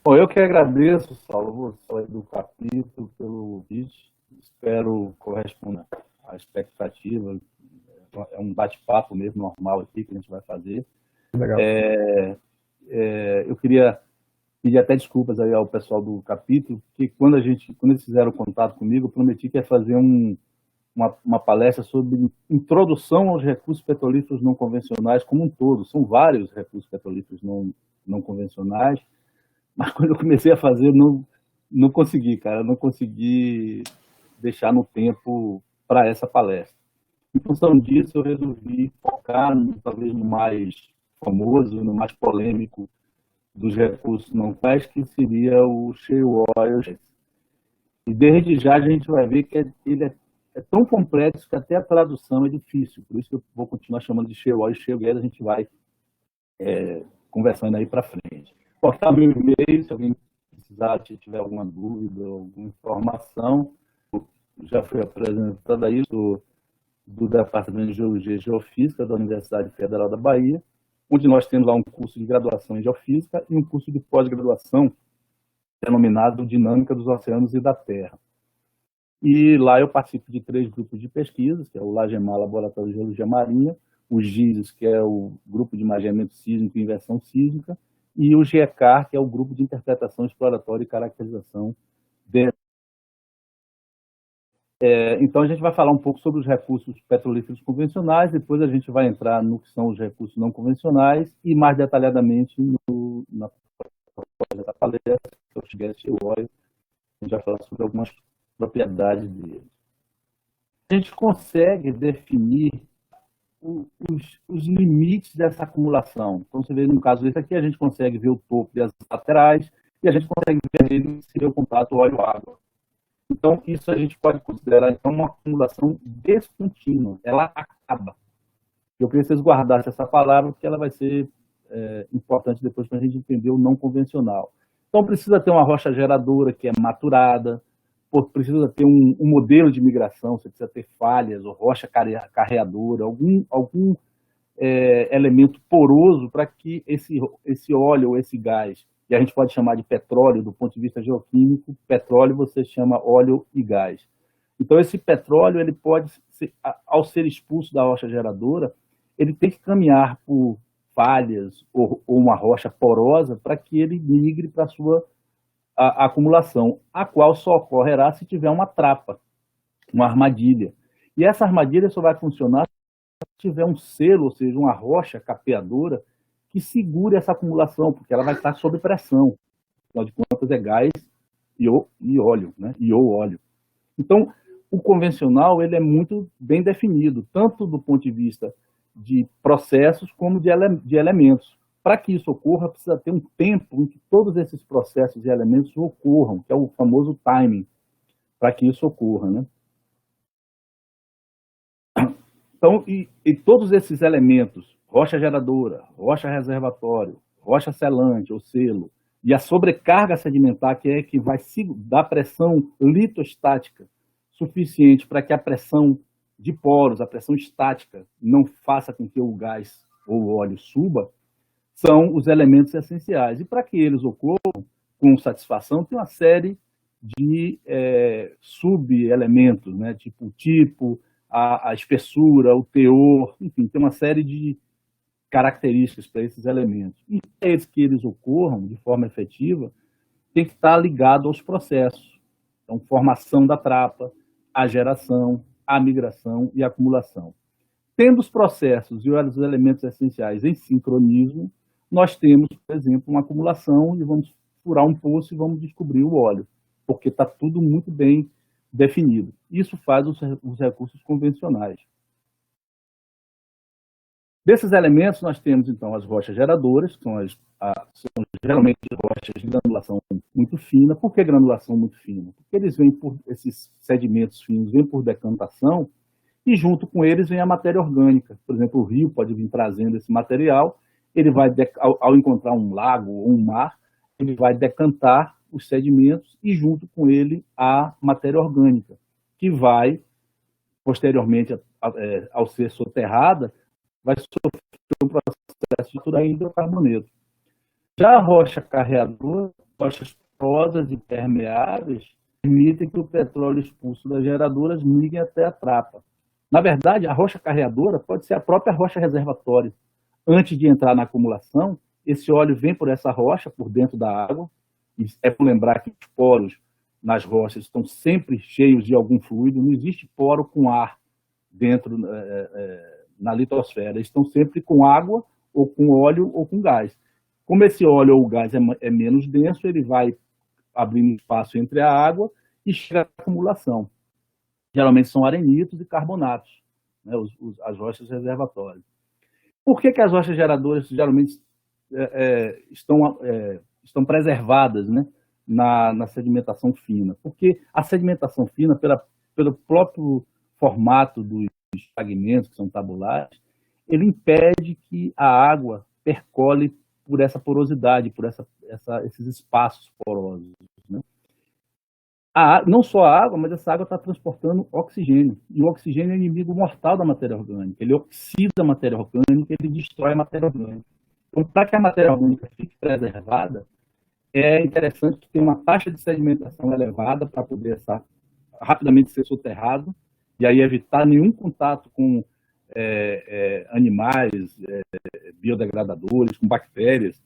Bom, eu que agradeço, Saulo, você do capítulo, pelo vídeo. Espero corresponder à expectativa. É um bate-papo mesmo normal aqui que a gente vai fazer. Legal. Eu queria pedir até desculpas aí ao pessoal do capítulo, porque quando eles fizeram contato comigo, eu prometi que ia fazer uma palestra sobre introdução aos recursos petrolíferos não convencionais como um todo. São vários recursos petrolíferos não convencionais, mas quando eu comecei a fazer, não consegui, cara, não consegui deixar no tempo para essa palestra. Em função disso, eu resolvi focar talvez no mais famoso, no mais polêmico dos recursos não faz, que seria o shale oil. E desde já a gente vai ver que ele é tão complexo que até a tradução é difícil. Por isso que eu vou continuar chamando de shale oil e shale gas, a gente vai conversando aí para frente. Postar meu e-mail, se alguém precisar, se tiver alguma dúvida, alguma informação, já foi apresentado aí do Departamento de Geologia e Geofísica da Universidade Federal da Bahia, onde nós temos lá um curso de graduação em Geofísica e um curso de pós-graduação denominado Dinâmica dos Oceanos e da Terra. E lá eu participo de 3 grupos de pesquisas, que é o LAGEMAR, Laboratório de Geologia Marinha, o GISES, que é o Grupo de Imaginamento Sísmico e Inversão Sísmica, e o GECAR, que é o Grupo de Interpretação Exploratória e Caracterização de... Então, a gente vai falar um pouco sobre os recursos petrolíferos convencionais, depois a gente vai entrar no que são os recursos não convencionais e mais detalhadamente na palestra, que eu cheguei a óleo, a gente vai falar sobre algumas propriedades dele. A gente consegue definir os limites dessa acumulação. Então, você vê no caso desse aqui, a gente consegue ver o topo e as laterais, e a gente consegue ver se o contato óleo-água. Então, isso a gente pode considerar então, uma acumulação descontínua. Ela acaba. Eu queria que vocês guardassem essa palavra, porque ela vai ser importante depois para a gente entender o não convencional. Então, precisa ter uma rocha geradora que é maturada, precisa ter um modelo de migração, você precisa ter falhas ou rocha carreadora, algum elemento poroso para que esse óleo ou esse gás, e a gente pode chamar de petróleo do ponto de vista geoquímico, petróleo você chama óleo e gás. Então, esse petróleo, ele pode, ao ser expulso da rocha geradora, ele tem que caminhar por falhas ou uma rocha porosa para que ele migre para a sua acumulação, a qual só ocorrerá se tiver uma trapa, uma armadilha. E essa armadilha só vai funcionar se tiver um selo, ou seja, uma rocha capeadora, que segure essa acumulação, porque ela vai estar sob pressão. Afinal de contas, é gás e óleo, né? E ou óleo. Então, o convencional ele é muito bem definido, tanto do ponto de vista de processos como de elementos. Para que isso ocorra, precisa ter um tempo em que todos esses processos e elementos ocorram, que é o famoso timing, para que isso ocorra, né? Então, e todos esses elementos, rocha geradora, rocha reservatório, rocha selante ou selo, e a sobrecarga sedimentar, que é que vai dar pressão litostática suficiente para que a pressão de poros, a pressão estática, não faça com que o gás ou o óleo suba, são os elementos essenciais. E para que eles ocorram com satisfação, tem uma série de sub-elementos, né? tipo a espessura, o teor, enfim, tem uma série de características para esses elementos. E para que eles ocorram de forma efetiva, tem que estar ligado aos processos. Então, formação da trapa, a geração, a migração e a acumulação. Tendo os processos e os elementos essenciais em sincronismo, nós temos, por exemplo, uma acumulação e vamos furar um poço e vamos descobrir o óleo, porque está tudo muito bem definido. Isso faz os recursos convencionais. Desses elementos, nós temos, então, as rochas geradoras, que são geralmente rochas de granulação muito fina. Por que granulação muito fina? Porque esses sedimentos finos vêm por decantação e, junto com eles, vem a matéria orgânica. Por exemplo, o rio pode vir trazendo esse material, ele vai, ao encontrar um lago ou um mar, ele vai decantar os sedimentos e, junto com ele, a matéria orgânica, que vai, posteriormente, ao ser soterrada, vai sofrer um processo de hidrocarboneto. Já a rocha carreadora, rochas porosas e permeáveis permitem que o petróleo expulso das geradoras migre até a trapa. Na verdade, a rocha carreadora pode ser a própria rocha reservatória. Antes de entrar na acumulação, esse óleo vem por essa rocha, por dentro da água. E é bom lembrar que os poros nas rochas estão sempre cheios de algum fluido, não existe poro com ar dentro na litosfera, eles estão sempre com água, ou com óleo, ou com gás. Como esse óleo ou gás é menos denso, ele vai abrindo espaço entre a água e chega à acumulação. Geralmente são arenitos e carbonatos, né, as rochas reservatórias. Por que as rochas geradoras geralmente estão preservadas, né, na sedimentação fina? Porque a sedimentação fina, pelo próprio formato dos fragmentos, que são tabulares, ele impede que a água percole por essa porosidade, por esses espaços porosos, né? Não só a água, mas essa água está transportando oxigênio. E o oxigênio é inimigo mortal da matéria orgânica. Ele oxida a matéria orgânica, ele destrói a matéria orgânica. Então, para que a matéria orgânica fique preservada, é interessante que tenha uma taxa de sedimentação elevada para poder rapidamente ser soterrado, e aí evitar nenhum contato com animais biodegradadores, com bactérias,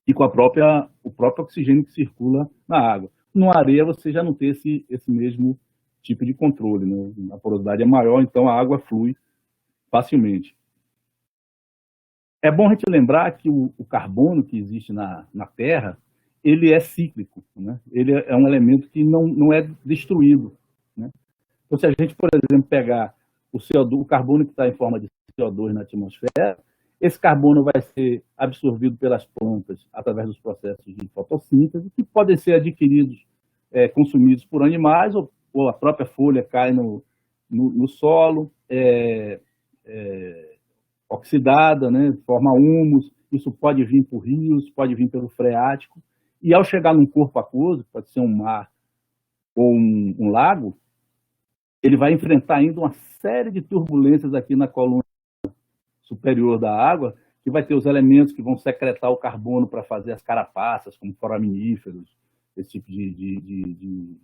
e com o próprio oxigênio que circula na água. Na areia você já não tem esse mesmo tipo de controle, né? A porosidade é maior, então a água flui facilmente. É bom a gente lembrar que o carbono que existe na Terra, ele é cíclico, né? Ele é um elemento que não é destruído, né? Então, se a gente, por exemplo, pegar o CO2, o carbono que está em forma de CO2 na atmosfera, esse carbono vai ser absorvido pelas plantas através dos processos de fotossíntese, que podem ser adquiridos, consumidos por animais, ou a própria folha cai no solo, oxidada, né, forma humus. Isso pode vir por rios, pode vir pelo freático, e ao chegar num corpo aquoso, pode ser um mar ou um lago, ele vai enfrentar ainda uma série de turbulências aqui na coluna superior da água, que vai ter os elementos que vão secretar o carbono para fazer as carapaças, como foraminíferos, esse tipo de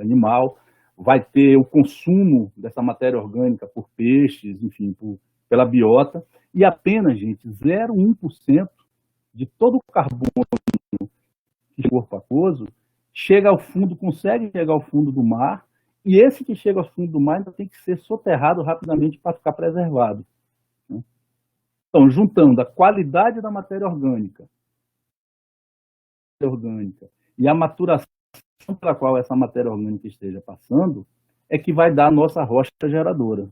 animal. Vai ter o consumo dessa matéria orgânica por peixes, enfim, pela biota, e apenas, gente, 0,1% de todo o carbono que o corpo aquoso chega ao fundo, consegue chegar ao fundo do mar, e esse que chega ao fundo do mar ainda tem que ser soterrado rapidamente para ficar preservado. Então, juntando a qualidade da matéria orgânica e a maturação pela qual essa matéria orgânica esteja passando, é que vai dar a nossa rocha geradora,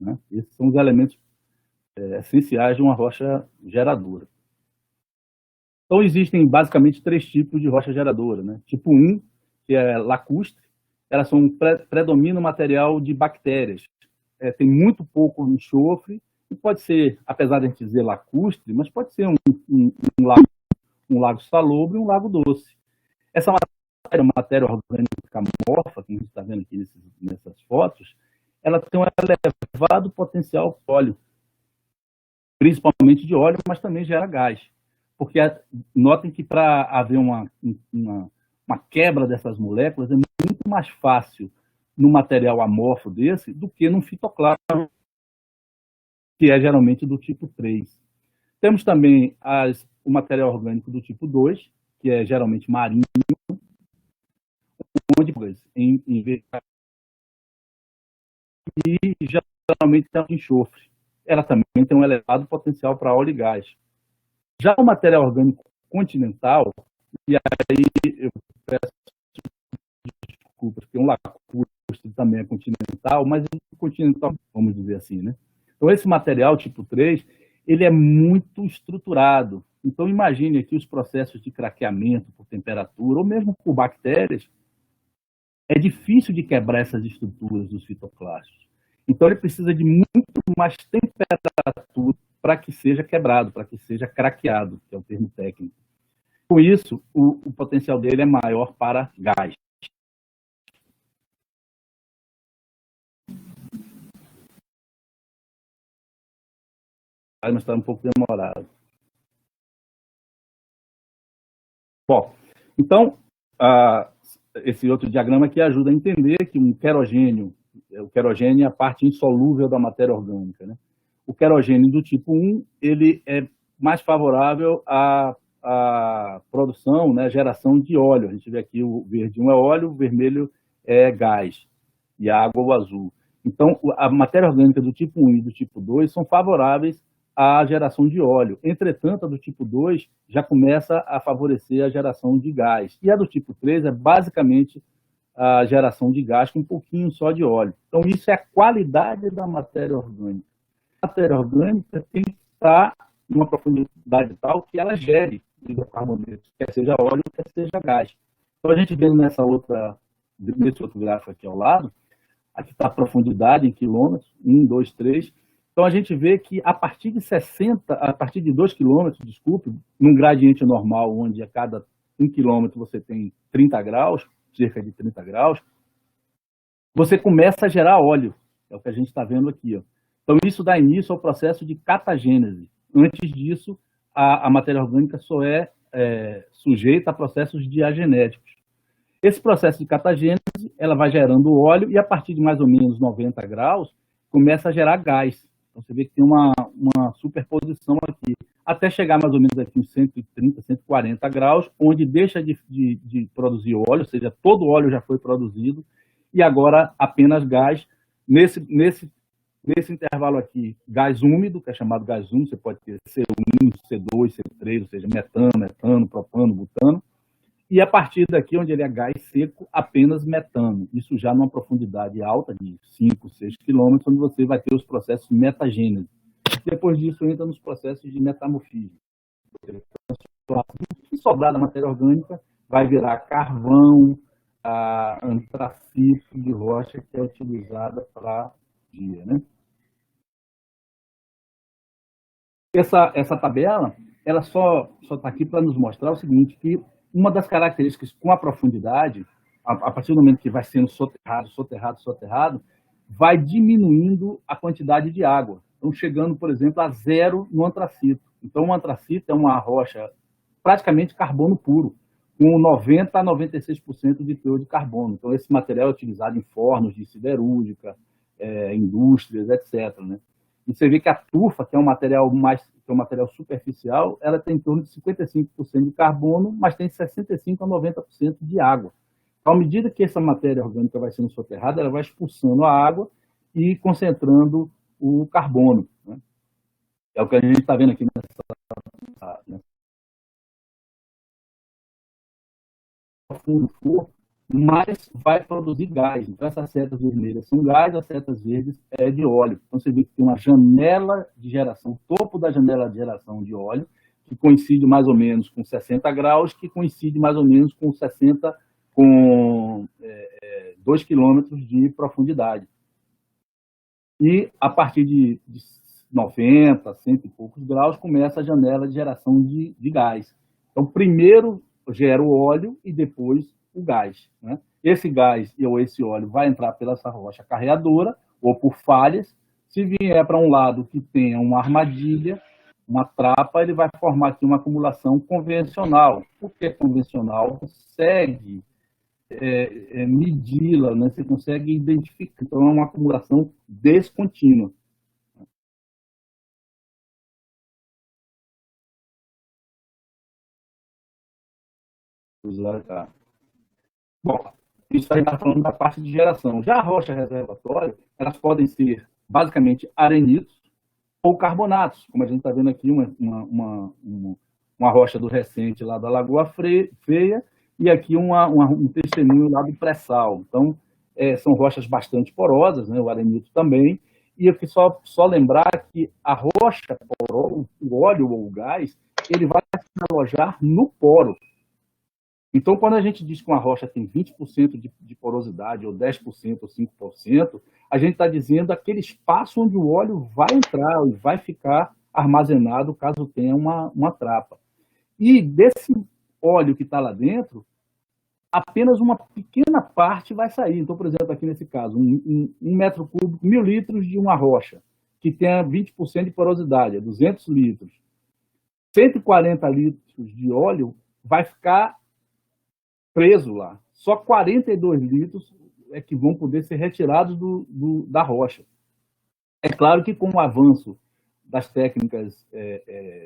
né? Esses são os elementos essenciais de uma rocha geradora. Então, existem basicamente 3 tipos de rocha geradora, né? Tipo 1, que é lacustre, elas predomina o material de bactérias. Tem muito pouco enxofre, e pode ser, apesar de a gente dizer lacustre, mas pode ser um lago salobre e um lago doce. Essa matéria orgânica amorfa, como a gente está vendo aqui nessas fotos, ela tem um elevado potencial óleo, principalmente de óleo, mas também gera gás. Porque notem que para haver uma quebra dessas moléculas é muito mais fácil no material amorfo desse do que no fitoclaro, que é geralmente do tipo 3. Temos também o material orgânico do tipo 2, que é geralmente marinho, onde e geralmente tem enxofre. Ela também tem um elevado potencial para óleo e gás. Já o material orgânico continental, e aí eu peço desculpas, porque um lacustre também é continental, mas o continental, vamos dizer assim, né? Então, esse material tipo 3, ele é muito estruturado. Então, imagine aqui os processos de craqueamento por temperatura, ou mesmo por bactérias. É difícil de quebrar essas estruturas dos fitoclastos. Então, ele precisa de muito mais temperatura para que seja quebrado, para que seja craqueado, que é o termo técnico. Com isso, o potencial dele é maior para gás. Mas está um pouco demorado. Bom, Então, esse outro diagrama aqui ajuda a entender que o querogênio é a parte insolúvel da matéria orgânica, né? O querogênio do tipo 1, ele é mais favorável à produção, né, geração de óleo. A gente vê aqui o verdinho é óleo, o vermelho é gás, e a água o azul. Então, a matéria orgânica do tipo 1 e do tipo 2 são favoráveis à geração de óleo. Entretanto, a do tipo 2 já começa a favorecer a geração de gás. E a do tipo 3 é basicamente a geração de gás com um pouquinho só de óleo. Então, isso é a qualidade da matéria orgânica. A matéria orgânica tem que estar em uma profundidade tal que ela gere hidrocarbonetos, quer seja óleo, quer seja gás. Então, a gente vê nesse outro gráfico aqui ao lado, aqui está a profundidade em quilômetros, 1, 2, 3. Então, a gente vê que a partir de 2 quilômetros, desculpe, num gradiente normal, onde a cada 1 quilômetro você tem 30 graus, cerca de 30 graus, você começa a gerar óleo. É o que a gente está vendo aqui. Ó. Então, isso dá início ao processo de catagênese. Antes disso, a matéria orgânica só é sujeita a processos diagenéticos. Esse processo de catagênese, ela vai gerando óleo e, a partir de mais ou menos 90 graus, começa a gerar gás. Então, você vê que tem uma superposição aqui, até chegar mais ou menos aqui em 130, 140 graus, onde deixa de produzir óleo, ou seja, todo o óleo já foi produzido, e agora apenas gás. Nesse intervalo aqui, gás úmido, que é chamado gás úmido, você pode ter C1, C2, C3, ou seja, metano, etano, propano, butano, e a partir daqui, onde ele é gás seco, apenas metano. Isso já numa profundidade alta, de 5, 6 quilômetros, onde você vai ter os processos metagênese. Depois disso, entra nos processos de metamorfismo. O que sobrar da matéria orgânica vai virar carvão, antracito de rocha, que é utilizada para energia, né? Essa tabela, ela só está aqui para nos mostrar o seguinte, que uma das características com a profundidade, a partir do momento que vai sendo soterrado, vai diminuindo a quantidade de água. Então, chegando, por exemplo, a zero no antracito. Então, o antracito é uma rocha praticamente carbono puro, com 90% a 96% de teor de carbono. Então, esse material é utilizado em fornos de siderúrgica, indústrias, etc., né? E você vê que a tufa, que é um material superficial, ela tem em torno de 55% de carbono, mas tem 65% a 90% de água. Então, à medida que essa matéria orgânica vai sendo soterrada, ela vai expulsando a água e concentrando o carbono, né? É o que a gente está vendo aqui nessa mas vai produzir gás. Então, essas setas vermelhas são gás, as setas verdes é de óleo. Então, você vê que tem uma janela de geração, o topo da janela de geração de óleo, que coincide mais ou menos com 60 graus, que coincide mais ou menos com 2 quilômetros de profundidade. E, a partir de 90, 100 e poucos graus, começa a janela de geração de gás. Então, primeiro gera o óleo e depois o gás, né? Esse gás ou esse óleo vai entrar pela essa rocha carreadora ou por falhas. Se vier para um lado que tenha uma armadilha, uma trapa, ele vai formar aqui uma acumulação convencional. Por que convencional? Consegue medi-la, né? Você consegue identificar. Então, é uma acumulação descontínua. Bom, isso aí está falando da parte de geração. Já a rocha reservatória, elas podem ser basicamente arenitos ou carbonatos, como a gente está vendo aqui, uma rocha do Recente lá da Lagoa Feia, e aqui um testemunho lá do pré-sal. Então, são rochas bastante porosas, né, o arenito também, e eu quis só lembrar que a rocha porosa, o óleo ou o gás, ele vai se alojar no poro. Então, quando a gente diz que uma rocha tem 20% de porosidade, ou 10%, ou 5%, a gente está dizendo aquele espaço onde o óleo vai entrar e vai ficar armazenado caso tenha uma trapa. E desse óleo que está lá dentro, apenas uma pequena parte vai sair. Então, por exemplo, aqui nesse caso, um metro cúbico, 1.000 litros de uma rocha, que tenha 20% de porosidade, é 200 litros. 140 litros de óleo vai ficar preso lá. Só 42 litros é que vão poder ser retirados da rocha. É claro que com o avanço das técnicas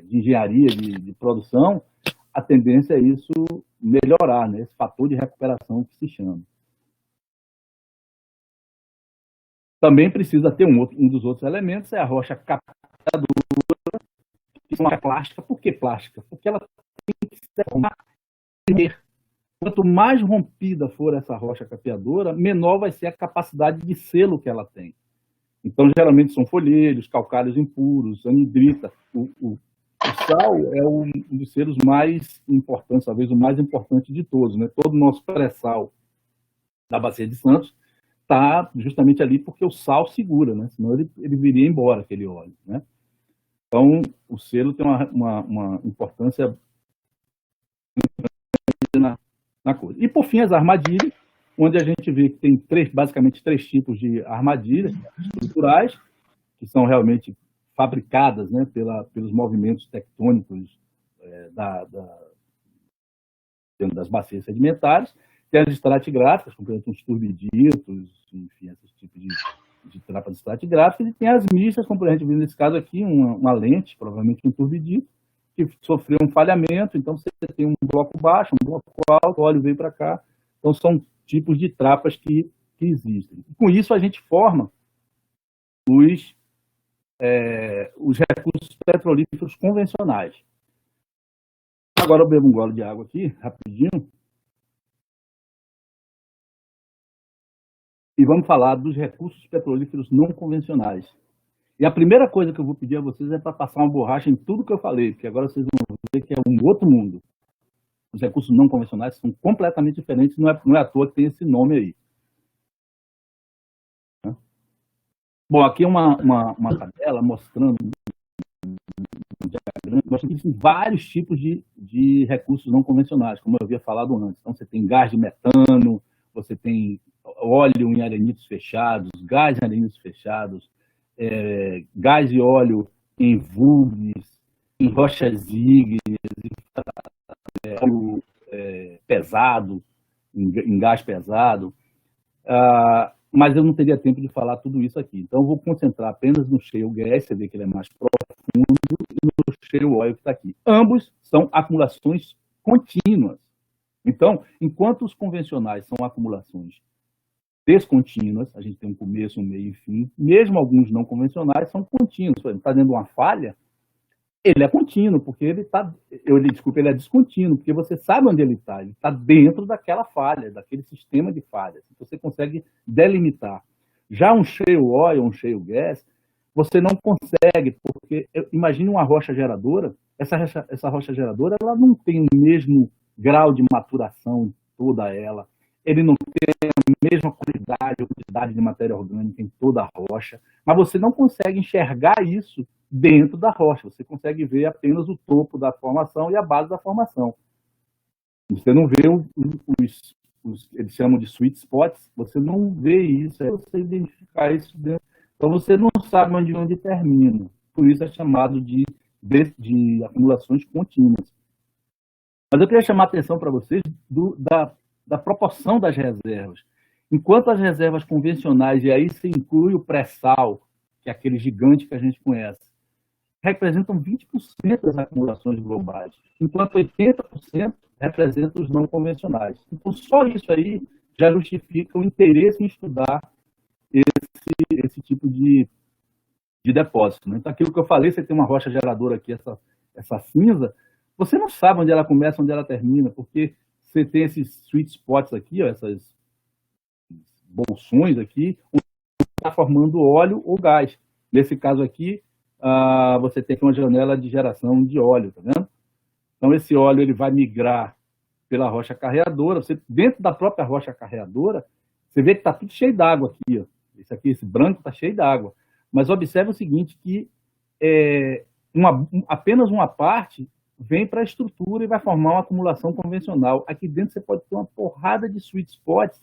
de engenharia, de produção, a tendência é isso melhorar, né? Esse fator de recuperação que se chama. Também precisa ter um dos outros elementos, é a rocha captadora, que é uma plástica. Por que plástica? Porque ela tem que ser romper. Quanto mais rompida for essa rocha capeadora, menor vai ser a capacidade de selo que ela tem. Então, geralmente são folheiros, calcários impuros, anidrita. O sal é um dos selos mais importantes, talvez o mais importante de todos, né? Todo o nosso pré-sal da Bacia de Santos está justamente ali porque o sal segura, né? Senão ele viria embora, aquele óleo, né? Então, o selo tem uma importância na coisa. E, por fim, as armadilhas, onde a gente vê que tem basicamente três tipos de armadilhas estruturais, que são realmente fabricadas, né, pelos movimentos tectônicos das bacias sedimentares. Tem as estratigráficas, como por exemplo os turbiditos, enfim, esses tipos de trapas estratigráficas, e tem as mistas, como a gente viu nesse caso aqui, uma lente, provavelmente um turbidito, que sofreu um falhamento, então você tem um bloco baixo, um bloco alto, o óleo veio para cá. Então são tipos de trapas que existem. E com isso a gente forma os recursos petrolíferos convencionais. Agora eu bebo um gole de água aqui, rapidinho. E vamos falar dos recursos petrolíferos não convencionais. E a primeira coisa que eu vou pedir a vocês é para passar uma borracha em tudo que eu falei, porque agora vocês vão ver que é um outro mundo. Os recursos não convencionais são completamente diferentes, não é à toa que tem esse nome aí. Bom, aqui é uma tabela mostrando que existem vários tipos de recursos não convencionais, como eu havia falado antes. Então, você tem gás de metano, você tem óleo em arenitos fechados, gás em arenitos fechados, gás e óleo em vulgues, em rochas ígneas, óleo pesado, em gás pesado. Mas eu não teria tempo de falar tudo isso aqui. Então, eu vou concentrar apenas no shale gas, você vê que ele é mais profundo, e no shale oil que está aqui. Ambos são acumulações contínuas. Então, enquanto os convencionais são acumulações descontínuas, a gente tem um começo, um meio e fim, mesmo alguns não convencionais são contínuos. Por exemplo, está dentro de uma falha, ele é contínuo, porque ele é descontínuo, porque você sabe onde ele está dentro daquela falha, daquele sistema de falhas. Você consegue delimitar. Já um shale oil, um shale gas, você não consegue, porque imagine uma rocha geradora, essa rocha geradora ela não tem o mesmo grau de maturação toda ela, ele não tem a mesma qualidade ou quantidade de matéria orgânica em toda a rocha, mas você não consegue enxergar isso dentro da rocha, você consegue ver apenas o topo da formação e a base da formação. Você não vê eles chamam de sweet spots, você não vê isso, é você identificar isso dentro. Então você não sabe onde termina. Por isso é chamado de acumulações contínuas. Mas eu queria chamar a atenção para vocês da proporção das reservas. Enquanto as reservas convencionais, e aí se inclui o pré-sal, que é aquele gigante que a gente conhece, representam 20% das acumulações globais, enquanto 80% representam os não convencionais. Então, só isso aí já justifica o interesse em estudar esse tipo de depósito. Né? Então, aquilo que eu falei, você tem uma rocha geradora aqui, essa cinza, você não sabe onde ela começa, onde ela termina, porque você tem esses sweet spots aqui, ó, essas bolsões aqui, onde está formando óleo ou gás. Nesse caso aqui, você tem uma janela de geração de óleo, tá vendo? Então, esse óleo ele vai migrar pela rocha carreadora. Dentro da própria rocha carreadora, você vê que está tudo cheio d'água aqui. Ó. Esse branco está cheio d'água. Mas observe o seguinte, que apenas uma parte vem para a estrutura e vai formar uma acumulação convencional. Aqui dentro você pode ter uma porrada de sweet spots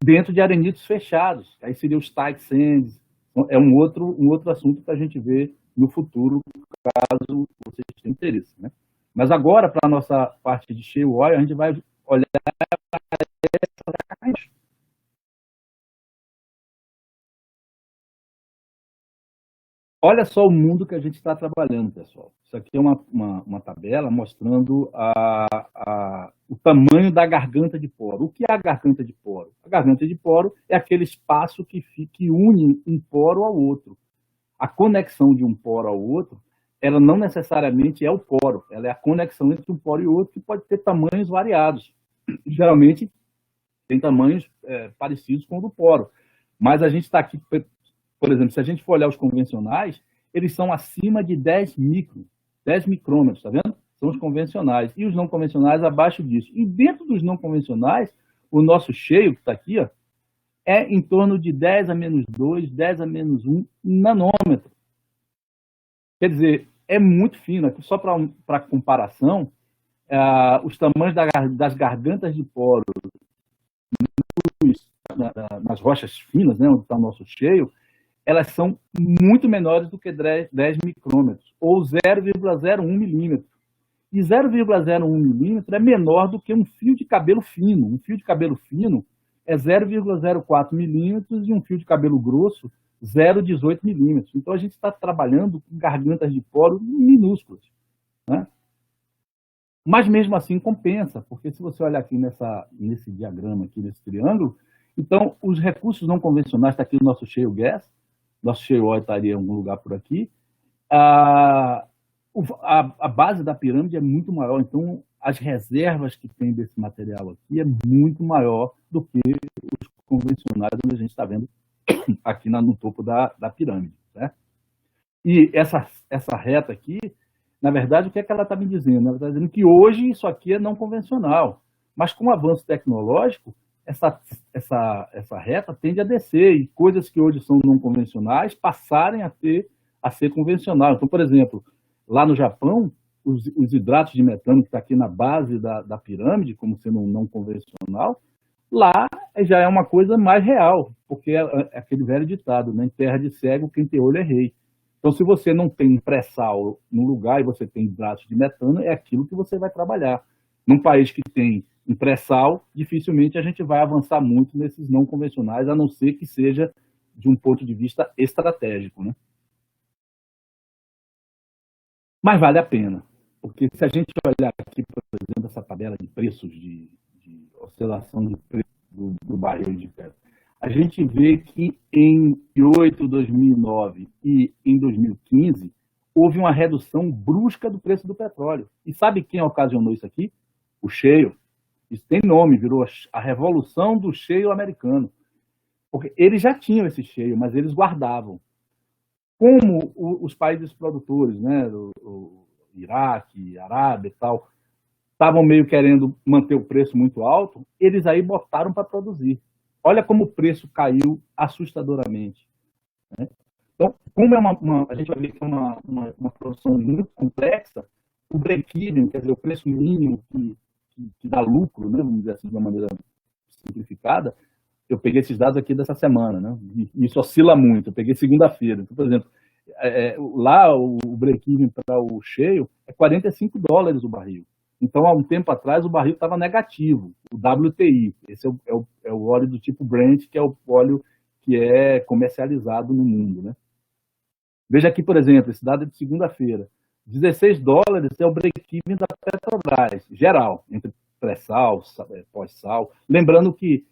dentro de arenitos fechados. Aí seria os tight sands. É um outro assunto que a gente vê no futuro, caso vocês tenham interesse. Né? Mas agora, para a nossa parte de shale oil, a gente vai olhar Olha só o mundo que a gente está trabalhando, pessoal. Isso aqui é uma tabela mostrando o tamanho da garganta de poro. O que é a garganta de poro? A garganta de poro é aquele espaço que une um poro ao outro. A conexão de um poro ao outro, ela não necessariamente é o poro, ela é a conexão entre um poro e outro, que pode ter tamanhos variados. Geralmente, tem tamanhos parecidos com o do poro. Mas a gente está aqui, por exemplo, se a gente for olhar os convencionais, eles são acima de 10 micrômetros, tá vendo? São os convencionais. E os não convencionais abaixo disso. E dentro dos não convencionais, o nosso cheio, que está aqui, ó, é em torno de 10 a menos 2, 10 a menos 1 nanômetro. Quer dizer, é muito fino. Aqui, só para comparação, os tamanhos das gargantas de poro nas rochas finas, né, onde está o nosso cheio, elas são muito menores do que 10 micrômetros, ou 0,01 milímetro. E 0,01 milímetro é menor do que um fio de cabelo fino. Um fio de cabelo fino é 0,04 milímetros e um fio de cabelo grosso, 0,18 milímetros. Então, a gente está trabalhando com gargantas de poro minúsculas, né? Mas, mesmo assim, compensa, porque se você olhar aqui nesse diagrama, aqui nesse triângulo, então, os recursos não convencionais, está aqui o nosso shale gas, nosso shale oil estaria em algum lugar por aqui, a base da pirâmide é muito maior, então as reservas que tem desse material aqui é muito maior do que os convencionais, onde a gente está vendo aqui no topo da pirâmide, né? E essa reta aqui, na verdade, o que é que ela está me dizendo? Ela está dizendo que hoje isso aqui é não convencional, mas com o avanço tecnológico, essa reta tende a descer, e coisas que hoje são não convencionais passarem a ser convencional. Então, por exemplo, lá no Japão, os hidratos de metano, que está aqui na base da pirâmide, como sendo um não convencional, lá já é uma coisa mais real, porque é aquele velho ditado, né? Em terra de cego, quem tem olho é rei. Então, se você não tem pré-sal no lugar e você tem hidratos de metano, é aquilo que você vai trabalhar. Num país que tem um pré-sal, dificilmente a gente vai avançar muito nesses não convencionais, a não ser que seja de um ponto de vista estratégico, né? Mas vale a pena, porque se a gente olhar aqui, por exemplo, essa tabela de preços de oscilação de preço do barril de petróleo, a gente vê que em 2008, 2009 e em 2015 houve uma redução brusca do preço do petróleo. E sabe quem ocasionou isso aqui? O shale. Isso tem nome, virou a revolução do shale americano. Porque eles já tinham esse shale, mas eles guardavam. Como os países produtores, né, o Iraque, Arábia e tal, estavam meio querendo manter o preço muito alto, eles aí botaram para produzir. Olha como o preço caiu assustadoramente, né? Então, como a gente vai ver que é uma produção muito complexa, o break-even, quer dizer, o preço mínimo que dá lucro, né, vamos dizer assim, de uma maneira simplificada, eu peguei esses dados aqui dessa semana, né? E isso oscila muito. Eu peguei segunda-feira. Então, por exemplo, lá o break-even para o shale é $45 o barril. Então, há um tempo atrás, o barril estava negativo, o WTI. Esse é o óleo do tipo Brent, que é o óleo que é comercializado no mundo, né? Veja aqui, por exemplo, esse dado é de segunda-feira. $16 é o break-even da Petrobras, geral, entre pré-sal, pós-sal. Lembrando que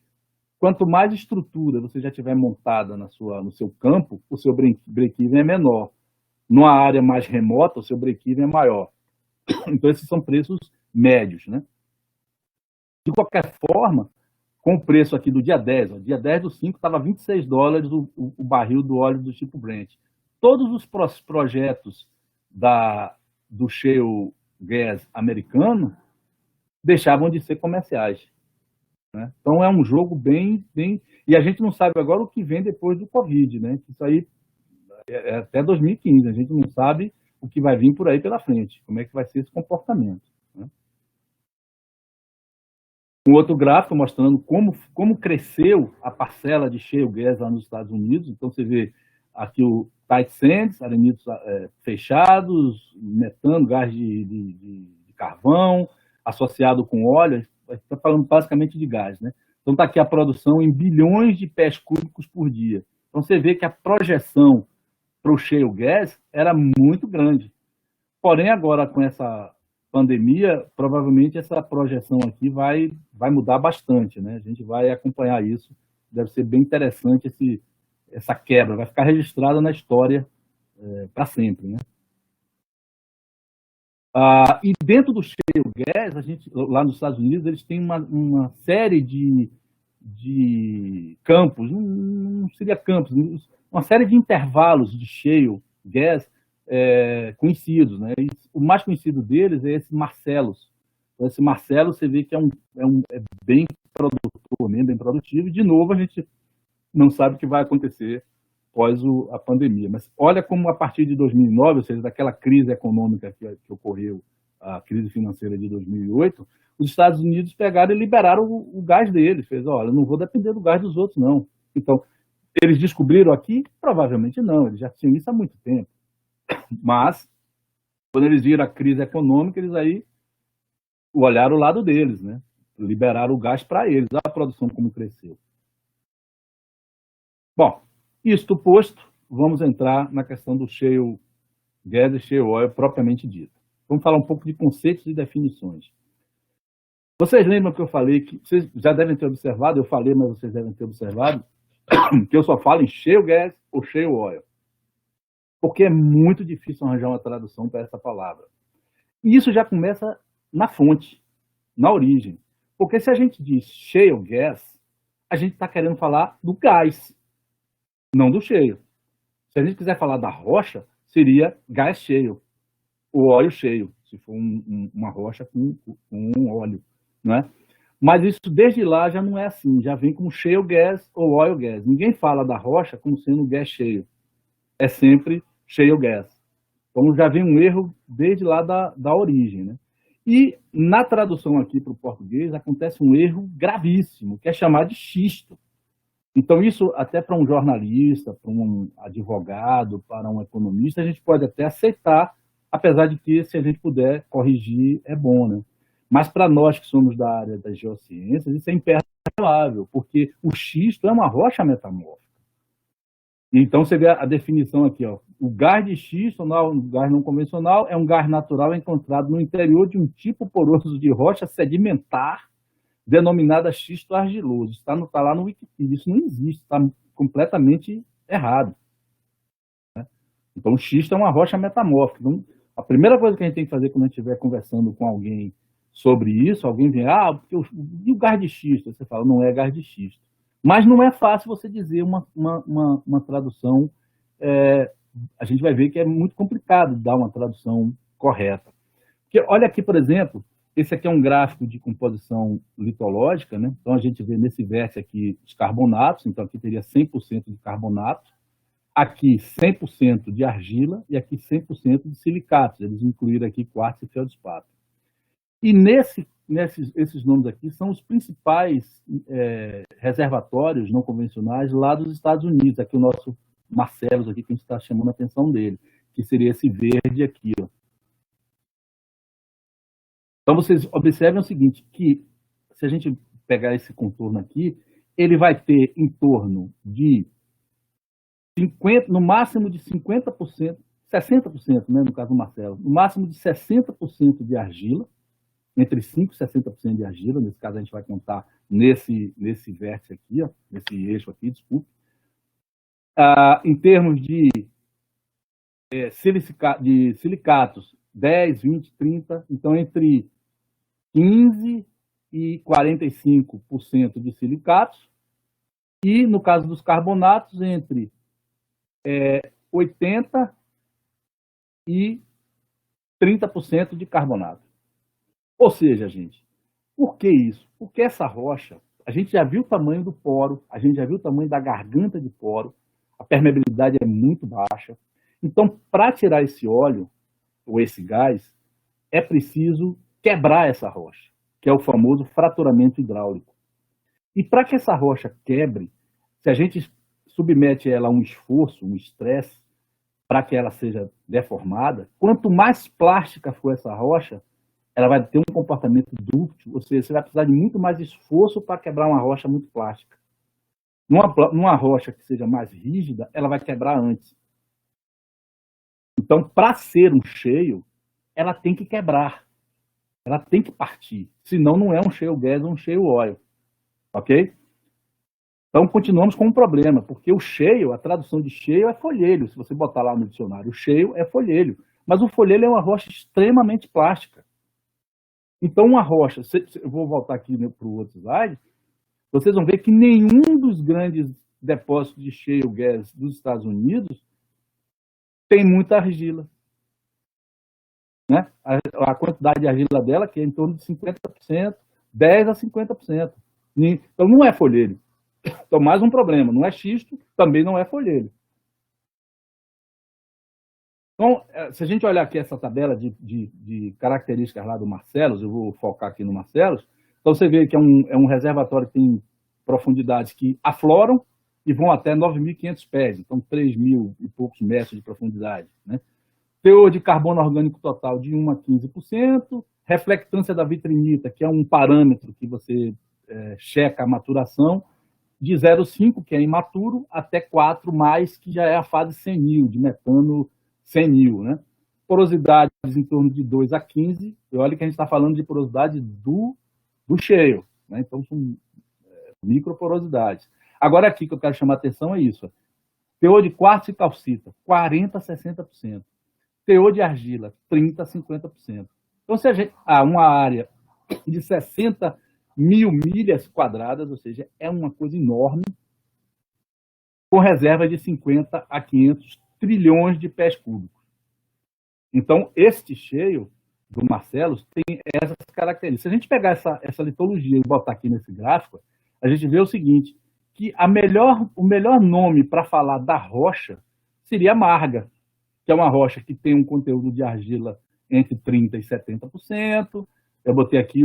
quanto mais estrutura você já tiver montada no seu campo, o seu break-even é menor. Numa área mais remota, o seu break-even é maior. Então, esses são preços médios, né? De qualquer forma, com o preço aqui do dia 10, dia 10 do 5 estava $26 o barril do óleo do tipo Brent. Todos os projetos do shale gas americano deixavam de ser comerciais, né? Então, é um jogo bem... E a gente não sabe agora o que vem depois do Covid, né? Isso aí é até 2015, a gente não sabe o que vai vir por aí pela frente, como é que vai ser esse comportamento, né? Um outro gráfico mostrando como cresceu a parcela de shale gas lá nos Estados Unidos. Então, você vê aqui o tight sands, arenitos fechados, metano, gás de carvão, associado com óleo. Está falando basicamente de gás, né? Então, está aqui a produção em bilhões de pés cúbicos por dia. Então, você vê que a projeção para o shale gas era muito grande. Porém, agora com essa pandemia, provavelmente essa projeção aqui vai mudar bastante, né? A gente vai acompanhar isso, deve ser bem interessante essa quebra, vai ficar registrada na história para sempre, né? E dentro do shale gas, lá nos Estados Unidos, eles têm uma série de campos, não seria campos, uma série de intervalos de shale gas conhecidos, né? E o mais conhecido deles é esse Marcellus. Então, esse Marcellus você vê que é bem produtor, bem produtivo, e de novo a gente não sabe o que vai acontecer após a pandemia. Mas olha como a partir de 2009, ou seja, daquela crise econômica que ocorreu, a crise financeira de 2008, os Estados Unidos pegaram e liberaram o gás deles. Fez, olha, não vou depender do gás dos outros, não. Então, eles descobriram aqui? Provavelmente não, eles já tinham isso há muito tempo. Mas, quando eles viram a crise econômica, eles aí olharam o lado deles, né? Liberaram o gás para eles, a produção como cresceu. Bom, isto posto, vamos entrar na questão do shale gas e shale oil propriamente dito. Vamos falar um pouco de conceitos e definições. Vocês lembram que eu falei que, vocês já devem ter observado, eu falei, mas vocês devem ter observado, que eu só falo em shale gas ou shale oil. Porque é muito difícil arranjar uma tradução para essa palavra. E isso já começa na fonte, na origem. Porque se a gente diz shale gas, a gente está querendo falar do gás, não do shale. Se a gente quiser falar da rocha, seria gás shale, ou óleo shale, se for uma rocha com um óleo, não é? Mas isso desde lá já não é assim, já vem como shale gas ou oil gas. Ninguém fala da rocha como sendo gas shale. É sempre shale gas. Então já vem um erro desde lá da origem, né? E na tradução aqui para o português acontece um erro gravíssimo, que é chamar de xisto. Então isso até para um jornalista, para um advogado, para um economista, a gente pode até aceitar, apesar de que se a gente puder corrigir é bom, né? Mas para nós que somos da área das geociências, isso é imperdoável, porque o xisto é uma rocha metamórfica. Então, você vê a definição aqui, ó. O gás de xisto, o gás não convencional, é um gás natural encontrado no interior de um tipo poroso de rocha sedimentar, denominada xisto argiloso. Está lá no Wikipedia. Isso não existe, está completamente errado. Né? Então, o xisto é uma rocha metamórfica. Então, a primeira coisa que a gente tem que fazer quando a gente estiver conversando com alguém sobre isso, alguém vem, porque e o gás de xisto? Você fala, não é gás de xisto. Mas não é fácil você dizer uma tradução, a gente vai ver que é muito complicado dar uma tradução correta. Porque olha aqui, por exemplo, esse aqui é um gráfico de composição litológica, né? Então a gente vê nesse vértice aqui os carbonatos, então aqui teria 100% de carbonato, aqui 100% de argila e aqui 100% de silicatos, eles incluíram aqui quartzo e feldespato. E esses nomes aqui são os principais reservatórios não convencionais lá dos Estados Unidos. Aqui o nosso Marcellus, aqui, que a gente está chamando a atenção dele, que seria esse verde aqui. Ó. Então, vocês observem o seguinte, que se a gente pegar esse contorno aqui, ele vai ter em torno de 50%, no máximo de 50%, 60%, né, no caso do Marcellus, no máximo de 60% de argila, entre 5% e 60% de argila, nesse caso a gente vai contar nesse vértice aqui, ó, nesse eixo aqui, desculpe. Em termos de silicatos, 10, 20, 30, então entre 15% e 45% de silicatos, e no caso dos carbonatos, entre 80% e 30% de carbonato. Ou seja, gente, por que isso? Porque essa rocha, a gente já viu o tamanho do poro, a gente já viu o tamanho da garganta de poro, a permeabilidade é muito baixa. Então, para tirar esse óleo, ou esse gás, é preciso quebrar essa rocha, que é o famoso fraturamento hidráulico. E para que essa rocha quebre, se a gente submete ela a um esforço, um estresse, para que ela seja deformada, quanto mais plástica for essa rocha, ela vai ter um comportamento dúctil, ou seja, você vai precisar de muito mais esforço para quebrar uma rocha muito plástica. Numa rocha que seja mais rígida, ela vai quebrar antes. Então, para ser um shale, ela tem que quebrar, ela tem que partir, senão não é um shale gas ou um shale oil, ok? Então, continuamos com um problema, porque o shale, a tradução de shale é folhelho, se você botar lá no dicionário, o shale é folhelho, mas o folhelho é uma rocha extremamente plástica. Então, uma rocha, eu vou voltar aqui para o outro slide, vocês vão ver que nenhum dos grandes depósitos de shale gas dos Estados Unidos tem muita argila. Né? A quantidade de argila dela que é em torno de 50%, 10% a 50%. Então, não é folhelho. Então, mais um problema. Não é xisto, também não é folhelho. Então, se a gente olhar aqui essa tabela de características lá do Marcellus, eu vou focar aqui no Marcellus, então você vê que é um reservatório que tem profundidades que afloram e vão até 9.500 pés, então 3.000 e poucos metros de profundidade. Né? Teor de carbono orgânico total de 1 a 15%, reflectância da vitrinita, que é um parâmetro que você checa a maturação, de 0,5, que é imaturo, até 4 mais, que já é a fase senil, de metano senil. Né? Porosidades em torno de 2 a 15, e olha que a gente está falando de porosidade do shale, né? Então são microporosidades. Agora aqui que eu quero chamar a atenção é isso. Teor de quartzo e calcita, 40% a 60%. Teor de argila, 30% a 50%. Então, se a gente, uma área de 60 mil milhas quadradas, ou seja, é uma coisa enorme, com reserva de 50 a 500 trilhões de pés cúbicos. Então, este shale do Marcellus tem essas características. Se a gente pegar essa litologia e botar aqui nesse gráfico, a gente vê o seguinte, que o melhor nome para falar da rocha seria marga, que é uma rocha que tem um conteúdo de argila entre 30% e 70%. Eu botei aqui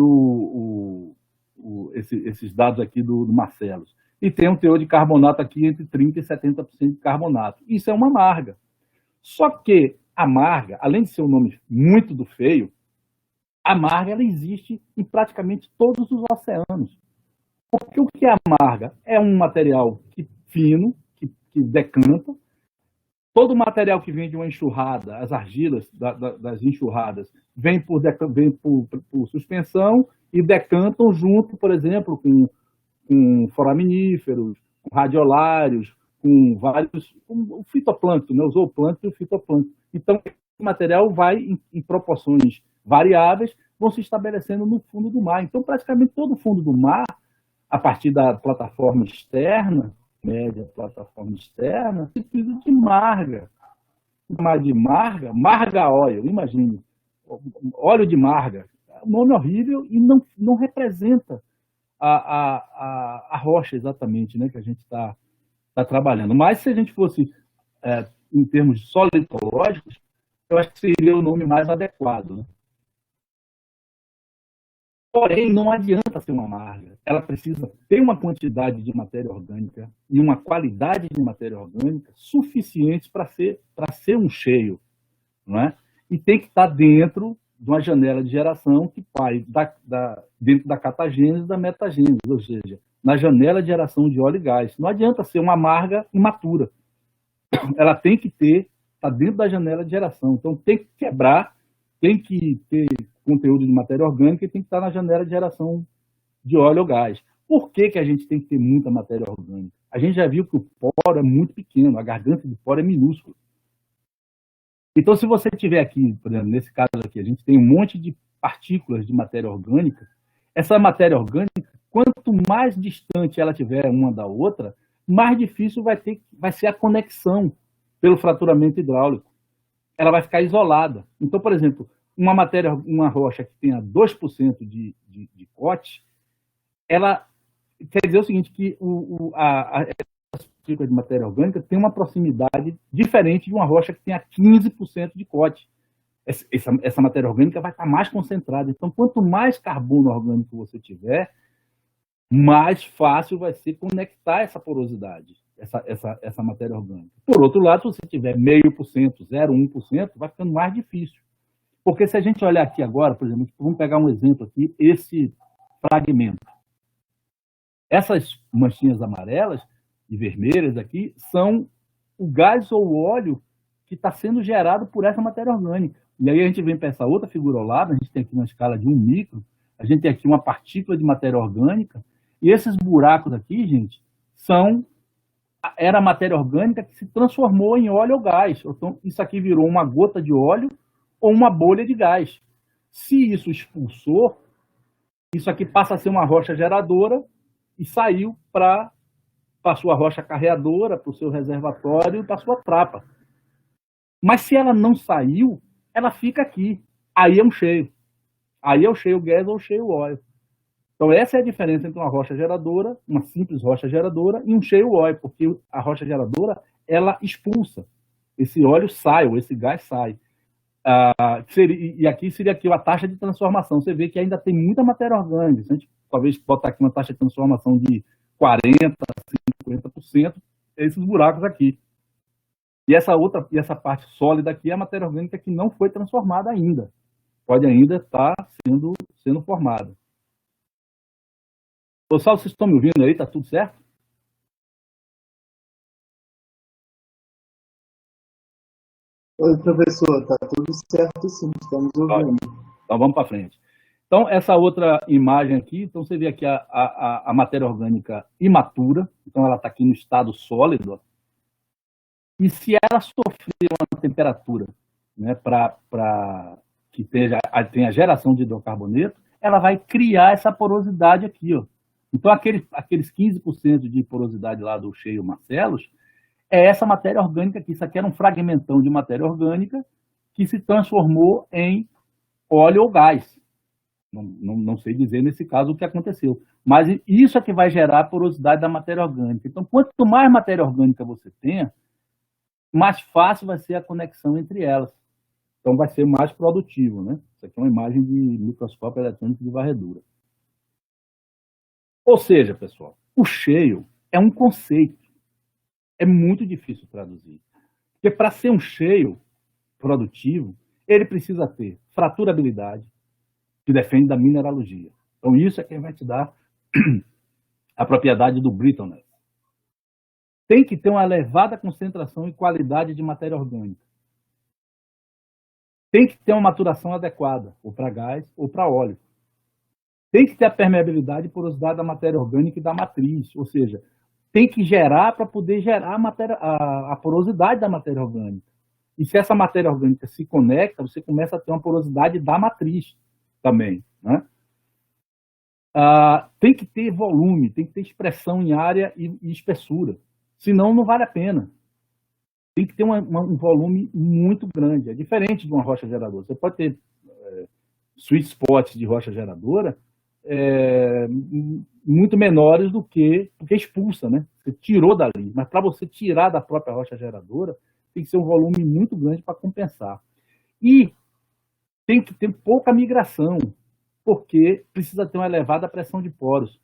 esses dados aqui do Marcellus. E tem um teor de carbonato aqui entre 30% e 70% de carbonato. Isso é uma marga. Só que a marga, além de ser um nome muito do feio, a marga ela existe em praticamente todos os oceanos. Porque o que é a marga? É um material fino, que decanta. Todo material que vem de uma enxurrada, as argilas das enxurradas, vem por suspensão e decantam junto, por exemplo, com foraminíferos, com radiolários, com vários... o fitoplâncton, né? O zooplâncton e o fitoplâncton. Então, o material vai em proporções variáveis, vão se estabelecendo no fundo do mar. Então, praticamente todo o fundo do mar, a partir da plataforma externa, média plataforma externa, se precisa de marga. Marga óleo, imagine. Óleo de marga. É um nome horrível e não representa a rocha exatamente, né, que a gente está trabalhando. Mas se a gente fosse, em termos solitológicos, eu acho que seria o nome mais adequado. Né? Porém, não adianta ser uma marga. Ela precisa ter uma quantidade de matéria orgânica e uma qualidade de matéria orgânica suficientes para ser um shale. Não é? E tem que estar dentro de uma janela de geração que vai dentro da catagênese e da metagênese, ou seja, na janela de geração de óleo e gás. Não adianta ser uma marga imatura. Ela tem que estar dentro da janela de geração. Então, tem que quebrar, tem que ter conteúdo de matéria orgânica e tem que estar na janela de geração de óleo ou gás. Por que a gente tem que ter muita matéria orgânica? A gente já viu que o poro é muito pequeno, a garganta do poro é minúscula. Então, se você tiver aqui, por exemplo, nesse caso aqui, a gente tem um monte de partículas de matéria orgânica. Essa matéria orgânica, quanto mais distante ela tiver uma da outra, mais difícil vai ser a conexão pelo fraturamento hidráulico. Ela vai ficar isolada. Então, por exemplo, uma rocha que tenha 2% de cote, ela quer dizer o seguinte, que essa partícula de matéria orgânica tem uma proximidade diferente de uma rocha que tenha 15% de cote. Essa matéria orgânica vai estar mais concentrada. Então, quanto mais carbono orgânico você tiver, mais fácil vai ser conectar essa porosidade, essa matéria orgânica. Por outro lado, se você tiver 0,5%, 0,1%, vai ficando mais difícil. Porque se a gente olhar aqui agora, por exemplo, vamos pegar um exemplo aqui, esse fragmento. Essas manchinhas amarelas e vermelhas aqui são o gás ou o óleo que está sendo gerado por essa matéria orgânica. E aí a gente vem para essa outra figura ao lado, a gente tem aqui uma escala de 1 micro, a gente tem aqui uma partícula de matéria orgânica, e esses buracos aqui, gente, era a matéria orgânica que se transformou em óleo ou gás. Então, isso aqui virou uma gota de óleo ou uma bolha de gás. Se isso expulsou, isso aqui passa a ser uma rocha geradora e saiu para a sua rocha carreadora, para o seu reservatório e para a sua trapa. Mas se ela não saiu, ela fica aqui. Aí é um shale. Aí é o shale gas ou o shale oil. Então essa é a diferença entre uma rocha geradora, uma simples rocha geradora, e um shale oil, porque a rocha geradora, ela expulsa. Esse óleo sai, ou esse gás sai. E aqui seria aqui a taxa de transformação. Você vê que ainda tem muita matéria orgânica. Se a gente talvez botar aqui uma taxa de transformação de 40%, 50%, esses buracos aqui. E essa parte sólida aqui é a matéria orgânica que não foi transformada ainda. Pode ainda estar sendo formada. Pessoal, vocês estão me ouvindo aí? Está tudo certo? Oi, professor, está tudo certo sim, estamos ouvindo. Então vamos para frente. Então, essa outra imagem aqui, então você vê aqui a matéria orgânica imatura, então ela está aqui no estado sólido, ó. E se ela sofrer uma temperatura, né, que tenha geração de hidrocarboneto, ela vai criar essa porosidade aqui, ó. Então, aqueles 15% de porosidade lá do shale Marcellus é essa matéria orgânica aqui. Isso aqui era um fragmentão de matéria orgânica que se transformou em óleo ou gás. Não sei dizer nesse caso o que aconteceu. Mas isso é que vai gerar a porosidade da matéria orgânica. Então, quanto mais matéria orgânica você tenha, mais fácil vai ser a conexão entre elas. Então, vai ser mais produtivo, né? Isso aqui é uma imagem de microscópio eletrônico de varredura. Ou seja, pessoal, o shale é um conceito. É muito difícil traduzir. Porque para ser um shale produtivo, ele precisa ter fraturabilidade, que depende da mineralogia. Então, isso é quem vai te dar a propriedade do brittleness. Tem que ter uma elevada concentração e qualidade de matéria orgânica. Tem que ter uma maturação adequada, ou para gás ou para óleo. Tem que ter a permeabilidade e porosidade da matéria orgânica e da matriz, ou seja, tem que gerar para poder gerar a porosidade da matéria orgânica. E se essa matéria orgânica se conecta, você começa a ter uma porosidade da matriz também, né? Tem que ter volume, tem que ter expressão em área e espessura, senão não vale a pena. Tem que ter um volume muito grande, é diferente de uma rocha geradora. Você pode ter sweet spots de rocha geradora muito menores do que, porque expulsa, né? Você tirou dali, mas para você tirar da própria rocha geradora, tem que ser um volume muito grande para compensar. E tem que ter pouca migração, porque precisa ter uma elevada pressão de poros.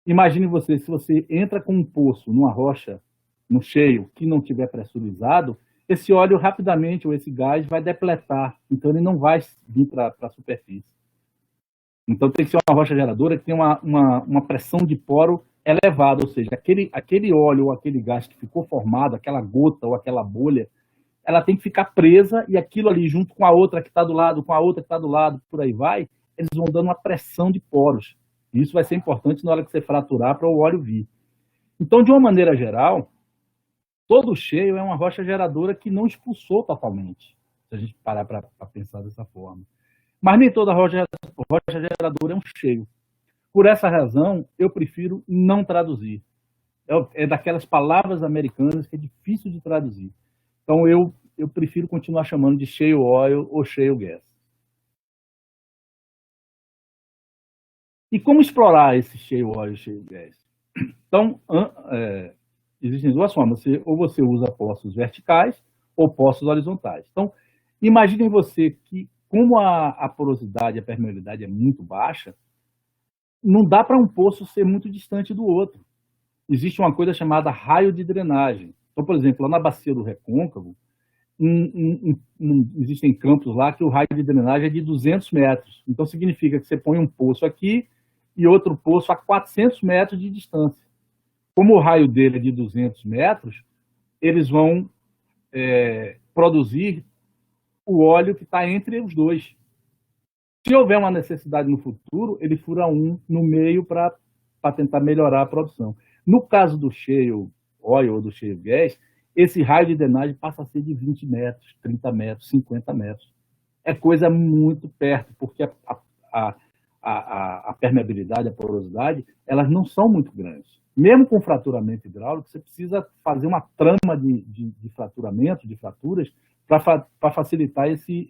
Imagine você, se você entra com um poço numa rocha, no shale, que não tiver pressurizado, esse óleo rapidamente, ou esse gás, vai depletar, então ele não vai vir para a superfície. Então tem que ser uma rocha geradora que tem uma pressão de poro elevada, ou seja, aquele óleo ou aquele gás que ficou formado, aquela gota ou aquela bolha, ela tem que ficar presa e aquilo ali, junto com a outra que está do lado, com a outra que está do lado, por aí vai, eles vão dando uma pressão de poros. E isso vai ser importante na hora que você fraturar para o óleo vir. Então, de uma maneira geral, todo shale é uma rocha geradora que não expulsou totalmente, se a gente parar para pensar dessa forma. Mas nem toda rocha geradora é um shale. Por essa razão, eu prefiro não traduzir. É daquelas palavras americanas que é difícil de traduzir. Então, eu prefiro continuar chamando de shale oil ou shale gas. E como explorar esse shale oil e shale gas? Então, existem duas formas. Ou você usa poços verticais ou poços horizontais. Então, imaginem você que, como a porosidade, a permeabilidade é muito baixa, não dá para um poço ser muito distante do outro. Existe uma coisa chamada raio de drenagem. Então, por exemplo, lá na bacia do Recôncavo, existem campos lá que o raio de drenagem é de 200 metros. Então, significa que você põe um poço aqui e outro poço a 400 metros de distância. Como o raio dele é de 200 metros, eles vão produzir o óleo que está entre os dois. Se houver uma necessidade no futuro, ele fura um no meio para tentar melhorar a produção. No caso do shale oil ou do shale gas, esse raio de drenagem passa a ser de 20 metros, 30 metros, 50 metros. É coisa muito perto, porque a permeabilidade, a porosidade, elas não são muito grandes. Mesmo com fraturamento hidráulico, você precisa fazer uma trama de fraturamento, de fraturas, para facilitar esse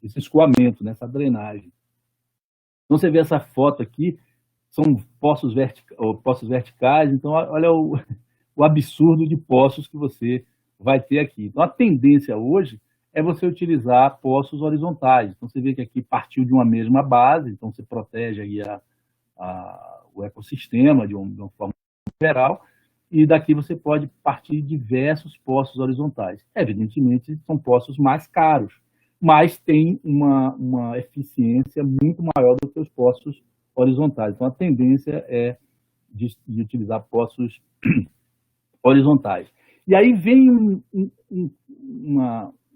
escoamento, né, essa drenagem. Então, você vê essa foto aqui, são poços verticais, então olha o absurdo de poços que você vai ter aqui. Então, a tendência hoje é você utilizar poços horizontais. Então, você vê que aqui partiu de uma mesma base, então você protege aí o ecossistema de uma forma geral, e daqui você pode partir diversos poços horizontais. Evidentemente, são poços mais caros, mas tem uma eficiência muito maior do que os poços horizontais. Então, a tendência é de utilizar poços horizontais. E aí vem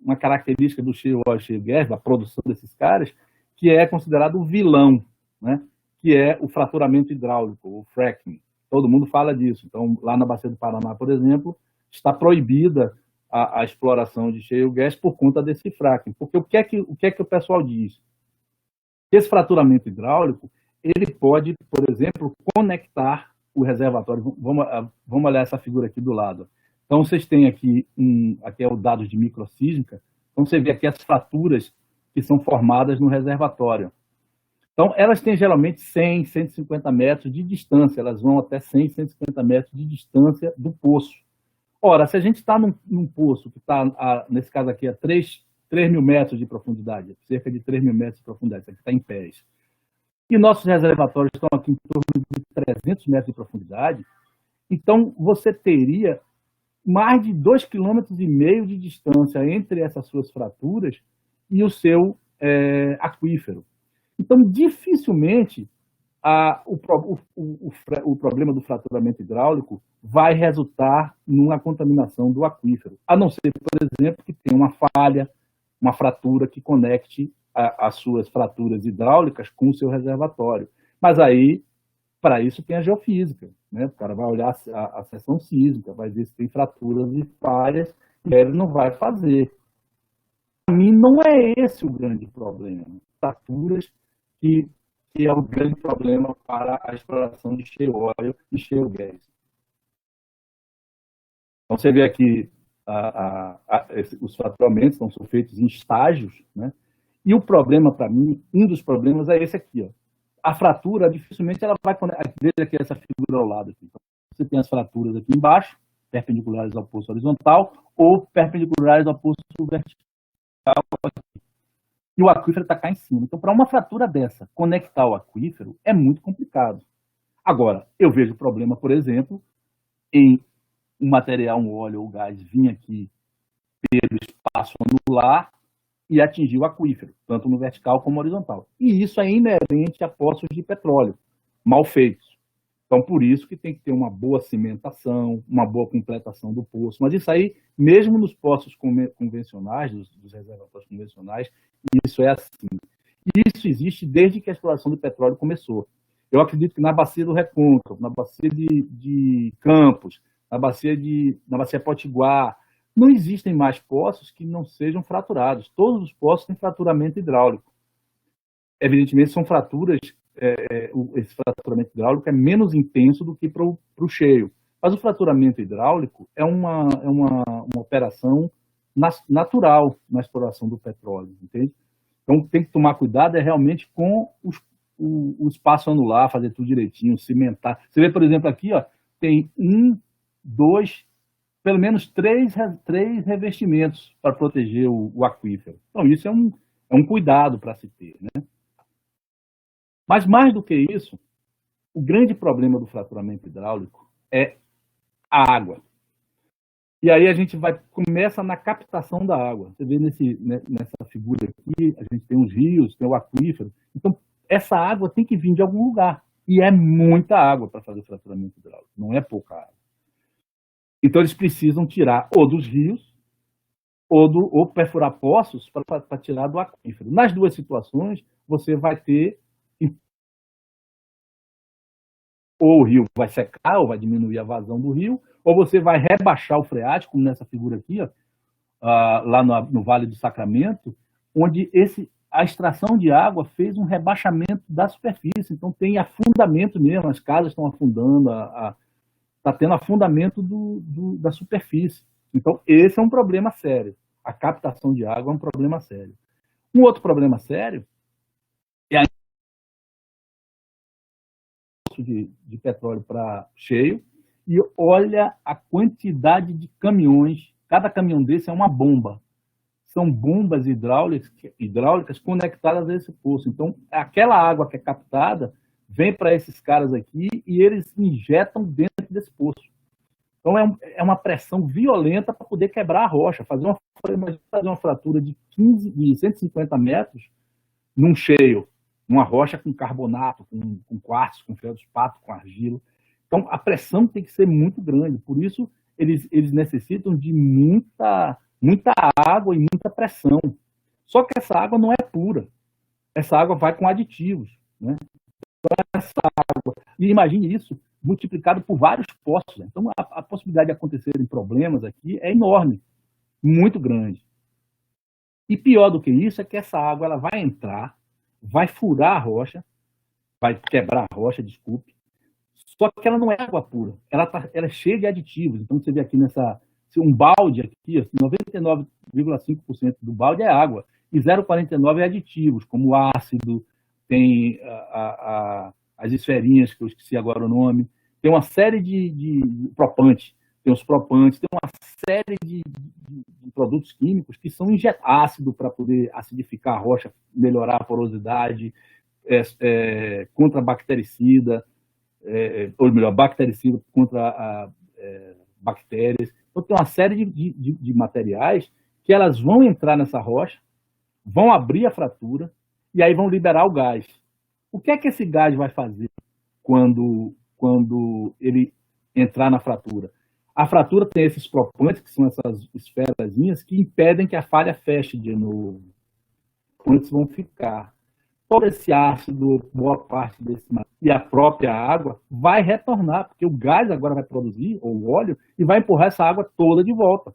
uma característica do shale oil, shale gas, da produção desses caras, que é considerado o vilão, né? Que é o fraturamento hidráulico, o fracking. Todo mundo fala disso. Então, lá na Bacia do Paraná, por exemplo, está proibida a exploração de shale gas por conta desse fracking. Porque o que é que o pessoal diz? Esse fraturamento hidráulico, ele pode, por exemplo, conectar o reservatório. Vamos olhar essa figura aqui do lado. Então, vocês têm aqui é o dado de microsísmica. Então, você vê aqui as fraturas que são formadas no reservatório. Então, elas têm geralmente 100, 150 metros de distância. Elas vão até 100, 150 metros de distância do poço. Ora, se a gente está num poço que está, nesse caso aqui, a 3 mil metros de profundidade, cerca de 3 mil metros de profundidade, isso aqui está em pés, e nossos reservatórios estão aqui em torno de 300 metros de profundidade, então você teria mais de 2,5 km de distância entre essas suas fraturas e o seu aquífero. Então, dificilmente, o problema do fraturamento hidráulico vai resultar numa contaminação do aquífero, a não ser, por exemplo, que tenha uma falha, uma fratura que conecte as suas fraturas hidráulicas com o seu reservatório. Mas aí, para isso, tem a geofísica, né? O cara vai olhar a seção sísmica, vai ver se tem fraturas e falhas, e ele não vai fazer. Para mim, não é esse o grande problema. Fraturas que é o grande problema para a exploração de shale oil e shale gas. Então, você vê aqui os fraturamentos são feitos em estágios, né? E o problema, para mim, um dos problemas é esse aqui, ó. A fratura, dificilmente, ela vai... Veja aqui essa figura ao lado. Aqui. Então, você tem as fraturas aqui embaixo, perpendiculares ao poço horizontal, ou perpendiculares ao poço vertical. E o aquífero está cá em cima. Então, para uma fratura dessa, conectar o aquífero é muito complicado. Agora, eu vejo problema, por exemplo, em um material, um óleo ou gás, vir aqui pelo espaço anular e atingir o aquífero, tanto no vertical como no horizontal. E isso é inerente a poços de petróleo, mal feitos. Então, por isso que tem que ter uma boa cimentação, uma boa completação do poço. Mas isso aí, mesmo nos poços convencionais, dos reservatórios convencionais, isso é assim. E isso existe desde que a exploração do petróleo começou. Eu acredito que na bacia do Recôncavo, na bacia de Campos, na bacia Potiguar, não existem mais poços que não sejam fraturados. Todos os poços têm fraturamento hidráulico. Evidentemente, são fraturas, esse fraturamento hidráulico é menos intenso do que para o shale. Mas o fraturamento hidráulico é uma operação natural na exploração do petróleo, entende? Então, tem que tomar cuidado realmente com o espaço anular, fazer tudo direitinho, cimentar. Você vê, por exemplo, aqui, ó, tem 2, pelo menos 3 revestimentos para proteger o aquífero. Então, isso é um cuidado para se ter, né? Mas, mais do que isso, o grande problema do fraturamento hidráulico é a água. E aí a gente começa na captação da água. Você vê nessa figura aqui, a gente tem os rios, tem o aquífero. Então, essa água tem que vir de algum lugar. E é muita água para fazer o fraturamento hidráulico, não é pouca água. Então, eles precisam tirar ou dos rios ou perfurar poços para tirar do aquífero. Nas duas situações, você vai ter, ou o rio vai secar, ou vai diminuir a vazão do rio, ou você vai rebaixar o freático, como nessa figura aqui, ó, lá no Vale do Sacramento, onde a extração de água fez um rebaixamento da superfície, então tem afundamento mesmo, as casas estão afundando, está tendo afundamento da superfície. Então, esse é um problema sério. A captação de água é um problema sério. Um outro problema sério é a de petróleo para cheio, e olha a quantidade de caminhões, cada caminhão desse é uma bomba. São bombas hidráulicas conectadas a esse poço. Então, aquela água que é captada vem para esses caras aqui e eles injetam dentro desse poço. Então, é uma pressão violenta para poder quebrar a rocha, fazer uma fratura de 150 metros num cheio, uma rocha com carbonato, com quartzo, com feldspato, com argila. Então, a pressão tem que ser muito grande. Por isso, eles necessitam de muita água e muita pressão. Só que essa água não é pura. Essa água vai com aditivos, né? Então, essa água, e imagine isso multiplicado por vários poços. Né? Então, a possibilidade de acontecerem problemas aqui é enorme, muito grande. E pior do que isso é que essa água ela vai entrar, vai furar a rocha, vai quebrar a rocha, desculpe, só que ela não é água pura, ela é cheia de aditivos. Então, você vê aqui um balde aqui, 99,5% do balde é água, e 0,49% é aditivos, como ácido, tem as esferinhas, que eu esqueci agora o nome, tem uma série de propantes, tem os propantes, tem uma série de produtos químicos que são ácido para poder acidificar a rocha, melhorar a porosidade, contra bactericida, ou melhor, bactericida contra bactérias. Então, tem uma série de materiais que elas vão entrar nessa rocha, vão abrir a fratura e aí vão liberar o gás. O que é que esse gás vai fazer quando ele entrar na fratura? A fratura tem esses propantes, que são essas esferazinhas, que impedem que a falha feche de novo. Os vão ficar. Todo esse ácido, boa parte desse e a própria água vai retornar, porque o gás agora vai produzir, ou o óleo, e vai empurrar essa água toda de volta.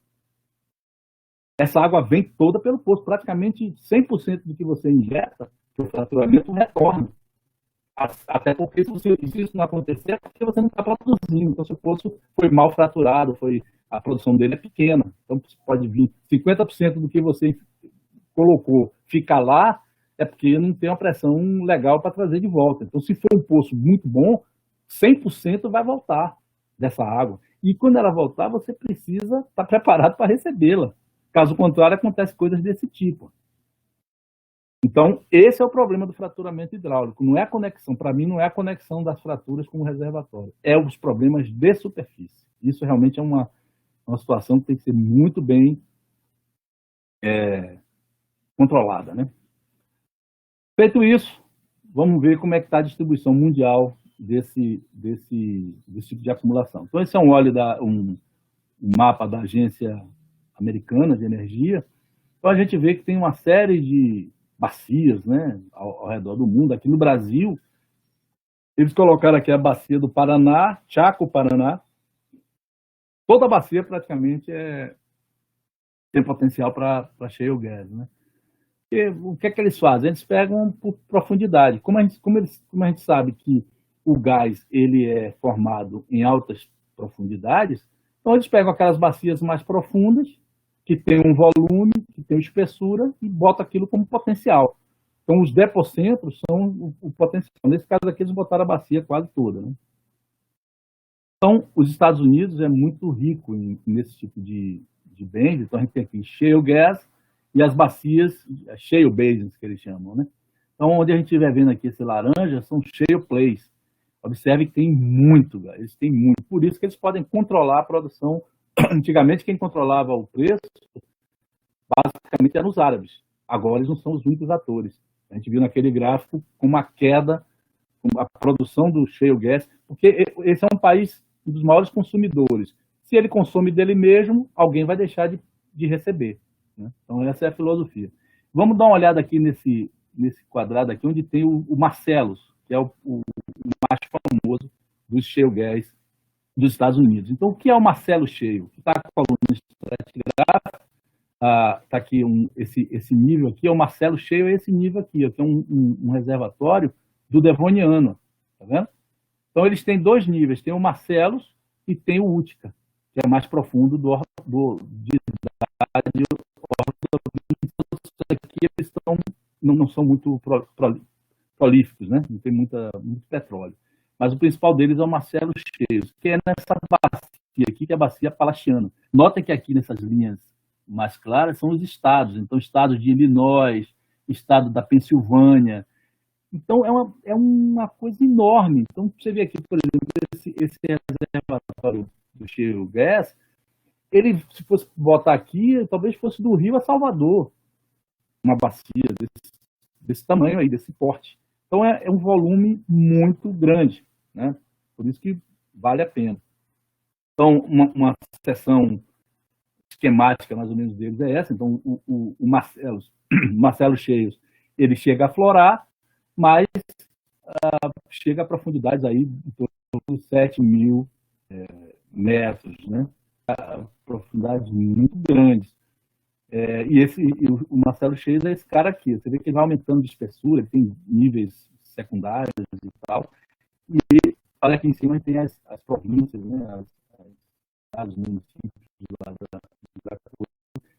Essa água vem toda pelo poço, praticamente 100% do que você injeta, o fraturamento retorna. Até porque se isso não acontecer, é porque você não está produzindo. Então, se o poço foi mal fraturado, a produção dele é pequena. Então, pode vir 50% do que você colocou ficar lá, é porque não tem uma pressão legal para trazer de volta. Então, se for um poço muito bom, 100% vai voltar dessa água. E quando ela voltar, você precisa estar preparado para recebê-la. Caso contrário, acontecem coisas desse tipo. Então, esse é o problema do fraturamento hidráulico. Não é a conexão, para mim, não é a conexão das fraturas com o reservatório. É os problemas de superfície. Isso realmente é uma situação que tem que ser muito bem controlada, né? Feito isso, vamos ver como é que está a distribuição mundial desse tipo de acumulação. Então, esse é um mapa da Agência Americana de Energia. Então, a gente vê que tem uma série de bacias, né, ao redor do mundo. Aqui no Brasil, eles colocaram aqui a bacia do Paraná, Chaco, Paraná. Toda a bacia praticamente tem potencial para shale gas, né? E o que é que eles fazem? Eles pegam por profundidade. Como a gente sabe que o gás ele é formado em altas profundidades, então eles pegam aquelas bacias mais profundas, que tem um volume, que tem espessura, e bota aquilo como potencial. Então, os depocentros são o potencial. Nesse caso aqui, eles botaram a bacia quase toda, né? Então, os Estados Unidos é muito rico nesse tipo de bens. Então, a gente tem aqui shale gas e as bacias, shale basins, que eles chamam, né? Então, onde a gente estiver vendo aqui esse laranja, são shale plays. Observe que tem muito gás, eles têm muito. Por isso que eles podem controlar a produção. Antigamente, quem controlava o preço, basicamente, eram os árabes. Agora, eles não são os únicos atores. A gente viu naquele gráfico com uma queda, com a produção do shale gas, porque esse é um país dos maiores consumidores. Se ele consome dele mesmo, alguém vai deixar de receber. né? Então, essa é a filosofia. Vamos dar uma olhada aqui nesse quadrado aqui, onde tem o Marcellus, que é o mais famoso dos shale gas dos Estados Unidos. Então, o que é o Marcellus Shale? Está com a coluna estratigráfica, está aqui esse nível aqui, é o Marcellus Shale, é esse nível aqui, que é um reservatório do Devoniano, tá vendo? Então, eles têm dois níveis, tem o Marcellus e tem o Utica, que é mais profundo de idade aqui, eles não são muito prolíficos, né? Não tem muito petróleo. Mas o principal deles é o Marcellus Shale, que é nessa bacia aqui, que é a bacia Appalachiana. Nota que aqui nessas linhas mais claras são os estados. Então, estados de Illinois, estado da Pensilvânia. Então, é uma coisa enorme. Então, você vê aqui, por exemplo, esse reservatório do shale gas, ele, se fosse botar aqui, talvez fosse do Rio a Salvador, uma bacia desse tamanho aí, desse porte. Então, é um volume muito grande, né? Por isso que vale a pena. Então, uma seção esquemática, mais ou menos, deles é essa. Então, o Marcellus Shale, ele chega a florar, mas chega a profundidades aí de torno de 7.000 metros, né? Profundidades muito grandes. O Marcellus Shale é esse cara aqui. Você vê que ele vai aumentando de espessura, ele tem níveis secundários e tal. E olha aqui em cima tem as províncias, né? Os municípios lá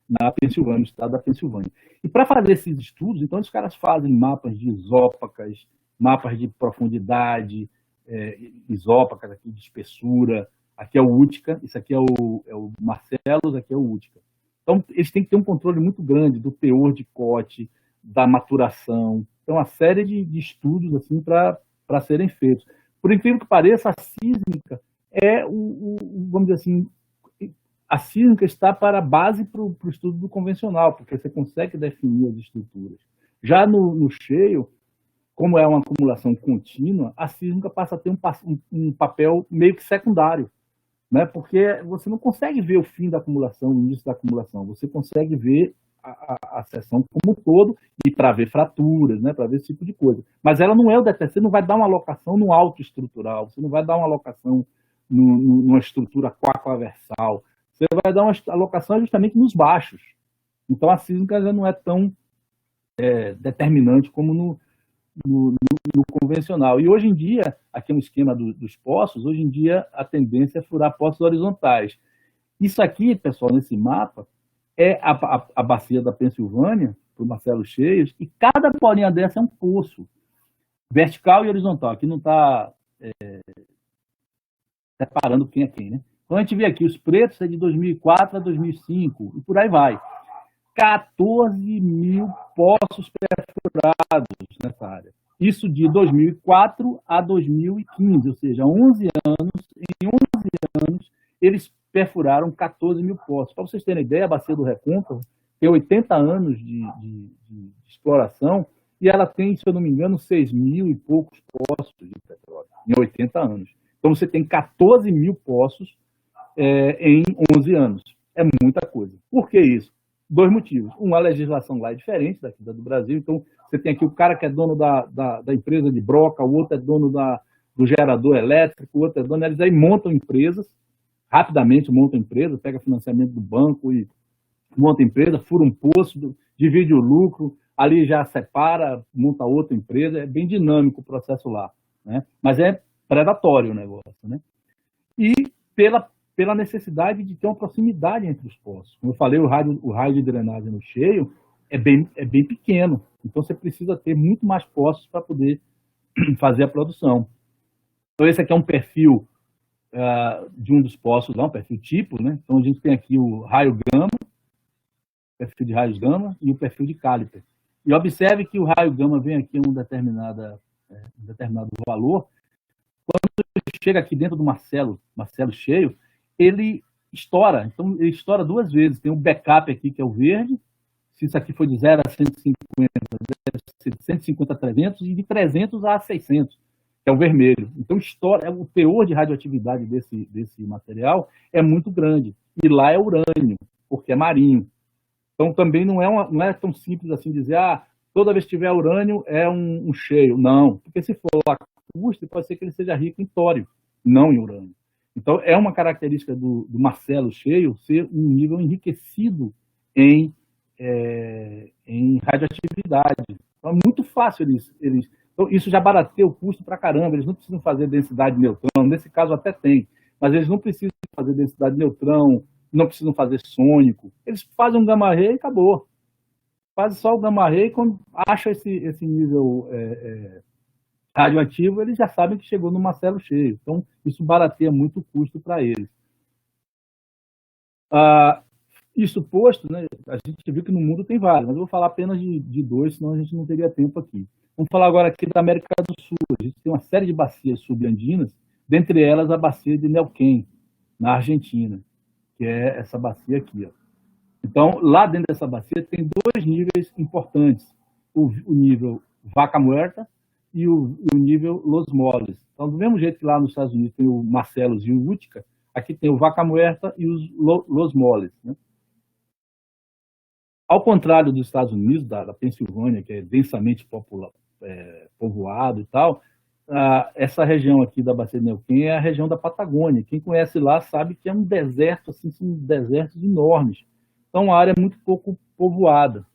na Pensilvânia, no estado da Pensilvânia. E para fazer esses estudos, então, os caras fazem mapas de isópacas, mapas de profundidade, isópacas aqui de espessura. Aqui é o Utica, isso aqui é o Marcellus, aqui é o Utica. Então, eles têm que ter um controle muito grande do teor de cote, da maturação. Então, uma série de estudos assim, para serem feitos. Por incrível que pareça, a sísmica vamos dizer assim, a sísmica está para a base para o estudo do convencional, porque você consegue definir as estruturas. Já no shale, como é uma acumulação contínua, a sísmica passa a ter um papel meio que secundário, né? Porque você não consegue ver o fim da acumulação, o início da acumulação, você consegue ver a seção como um todo e para ver fraturas, né? Para ver esse tipo de coisa. Mas ela não é o determinante, você não vai dar uma alocação no alto estrutural, você não vai dar uma alocação numa estrutura quaquaversal, você vai dar uma alocação justamente nos baixos. Então a sísmica já não é tão determinante como no convencional. E hoje em dia, aqui é um esquema dos poços, hoje em dia a tendência é furar poços horizontais. Isso aqui, pessoal, nesse mapa, é a bacia da Pensilvânia, para o Marcellus Shale, e cada bolinha dessa é um poço, vertical e horizontal. Aqui não está separando quem é quem, né? Então a gente vê aqui, os pretos é de 2004 a 2005, e por aí vai. 14.000 poços perfurados nessa área. Isso de 2004 a 2015, ou seja, 11 anos. Em 11 anos, eles perfuraram 14.000 poços. Para vocês terem ideia, a Bacia do Recôncavo tem 80 anos de exploração e ela tem, se eu não me engano, 6.000 e poucos poços de petróleo em 80 anos. Então, você tem 14.000 poços em 11 anos. É muita coisa. Por que isso? Dois motivos. A legislação lá é diferente daqui da do Brasil. Então, você tem aqui o cara que é dono da empresa de broca, o outro é dono do gerador elétrico, o outro é dono... Eles aí montam empresas, rapidamente montam empresas, pega financiamento do banco e monta empresa, fura um poço, divide o lucro, ali já separa, monta outra empresa. É bem dinâmico o processo lá, né? Mas é predatório o negócio, né? E pela necessidade de ter uma proximidade entre os poços. Como eu falei, o raio de drenagem no shale é bem pequeno. Então, você precisa ter muito mais poços para poder fazer a produção. Então, esse aqui é um perfil de um dos poços, lá, um perfil tipo, né? Então, a gente tem aqui o raio gama, perfil de raios gama, e o perfil de Caliper. E observe que o raio gama vem aqui em um determinado valor. Quando chega aqui dentro do Marcellus Shale, ele estoura. Então, ele estoura duas vezes. Tem um backup aqui, que é o verde. Se isso aqui for de 0 a 150, deve ser de 150 a 300, e de 300 a 600, que é o vermelho. Então, estoura. O teor de radioatividade desse material é muito grande. E lá é urânio, porque é marinho. Então, também não é tão simples assim dizer, toda vez que tiver urânio é um cheio. Não, porque se for lacustre, pode ser que ele seja rico em tório, não em urânio. Então, é uma característica do Marcelo cheio ser um nível enriquecido em radioatividade. Então, é muito fácil eles. Então, isso já barateia o custo para caramba. Eles não precisam fazer densidade de neutrão. Nesse caso, até tem. Mas eles não precisam fazer densidade de neutrão, não precisam fazer sônico. Eles fazem um gamma-ray e acabou. Fazem só o gamma-ray, quando acha esse nível radioativo, eles já sabem que chegou no Marcelo cheio. Então, isso barateia muito o custo para eles. Isso posto, né, a gente viu que no mundo tem vários, mas eu vou falar apenas de dois, senão a gente não teria tempo aqui. Vamos falar agora aqui da América do Sul. A gente tem uma série de bacias subandinas, dentre elas a bacia de Neuquén, na Argentina, que é essa bacia aqui. Ó. Então, lá dentro dessa bacia tem dois níveis importantes. O nível Vaca Muerta e o nível Los Moles. Então, do mesmo jeito que lá nos Estados Unidos tem o Marcellus e o Utica, aqui tem o Vaca Muerta e os Los Moles. Né? Ao contrário dos Estados Unidos, da Pensilvânia, que é densamente povoado e tal, essa região aqui da Bacia de Neuquén é a região da Patagônia. Quem conhece lá sabe que é um deserto, assim, são desertos enormes. Então, a área é muito pouco povoada.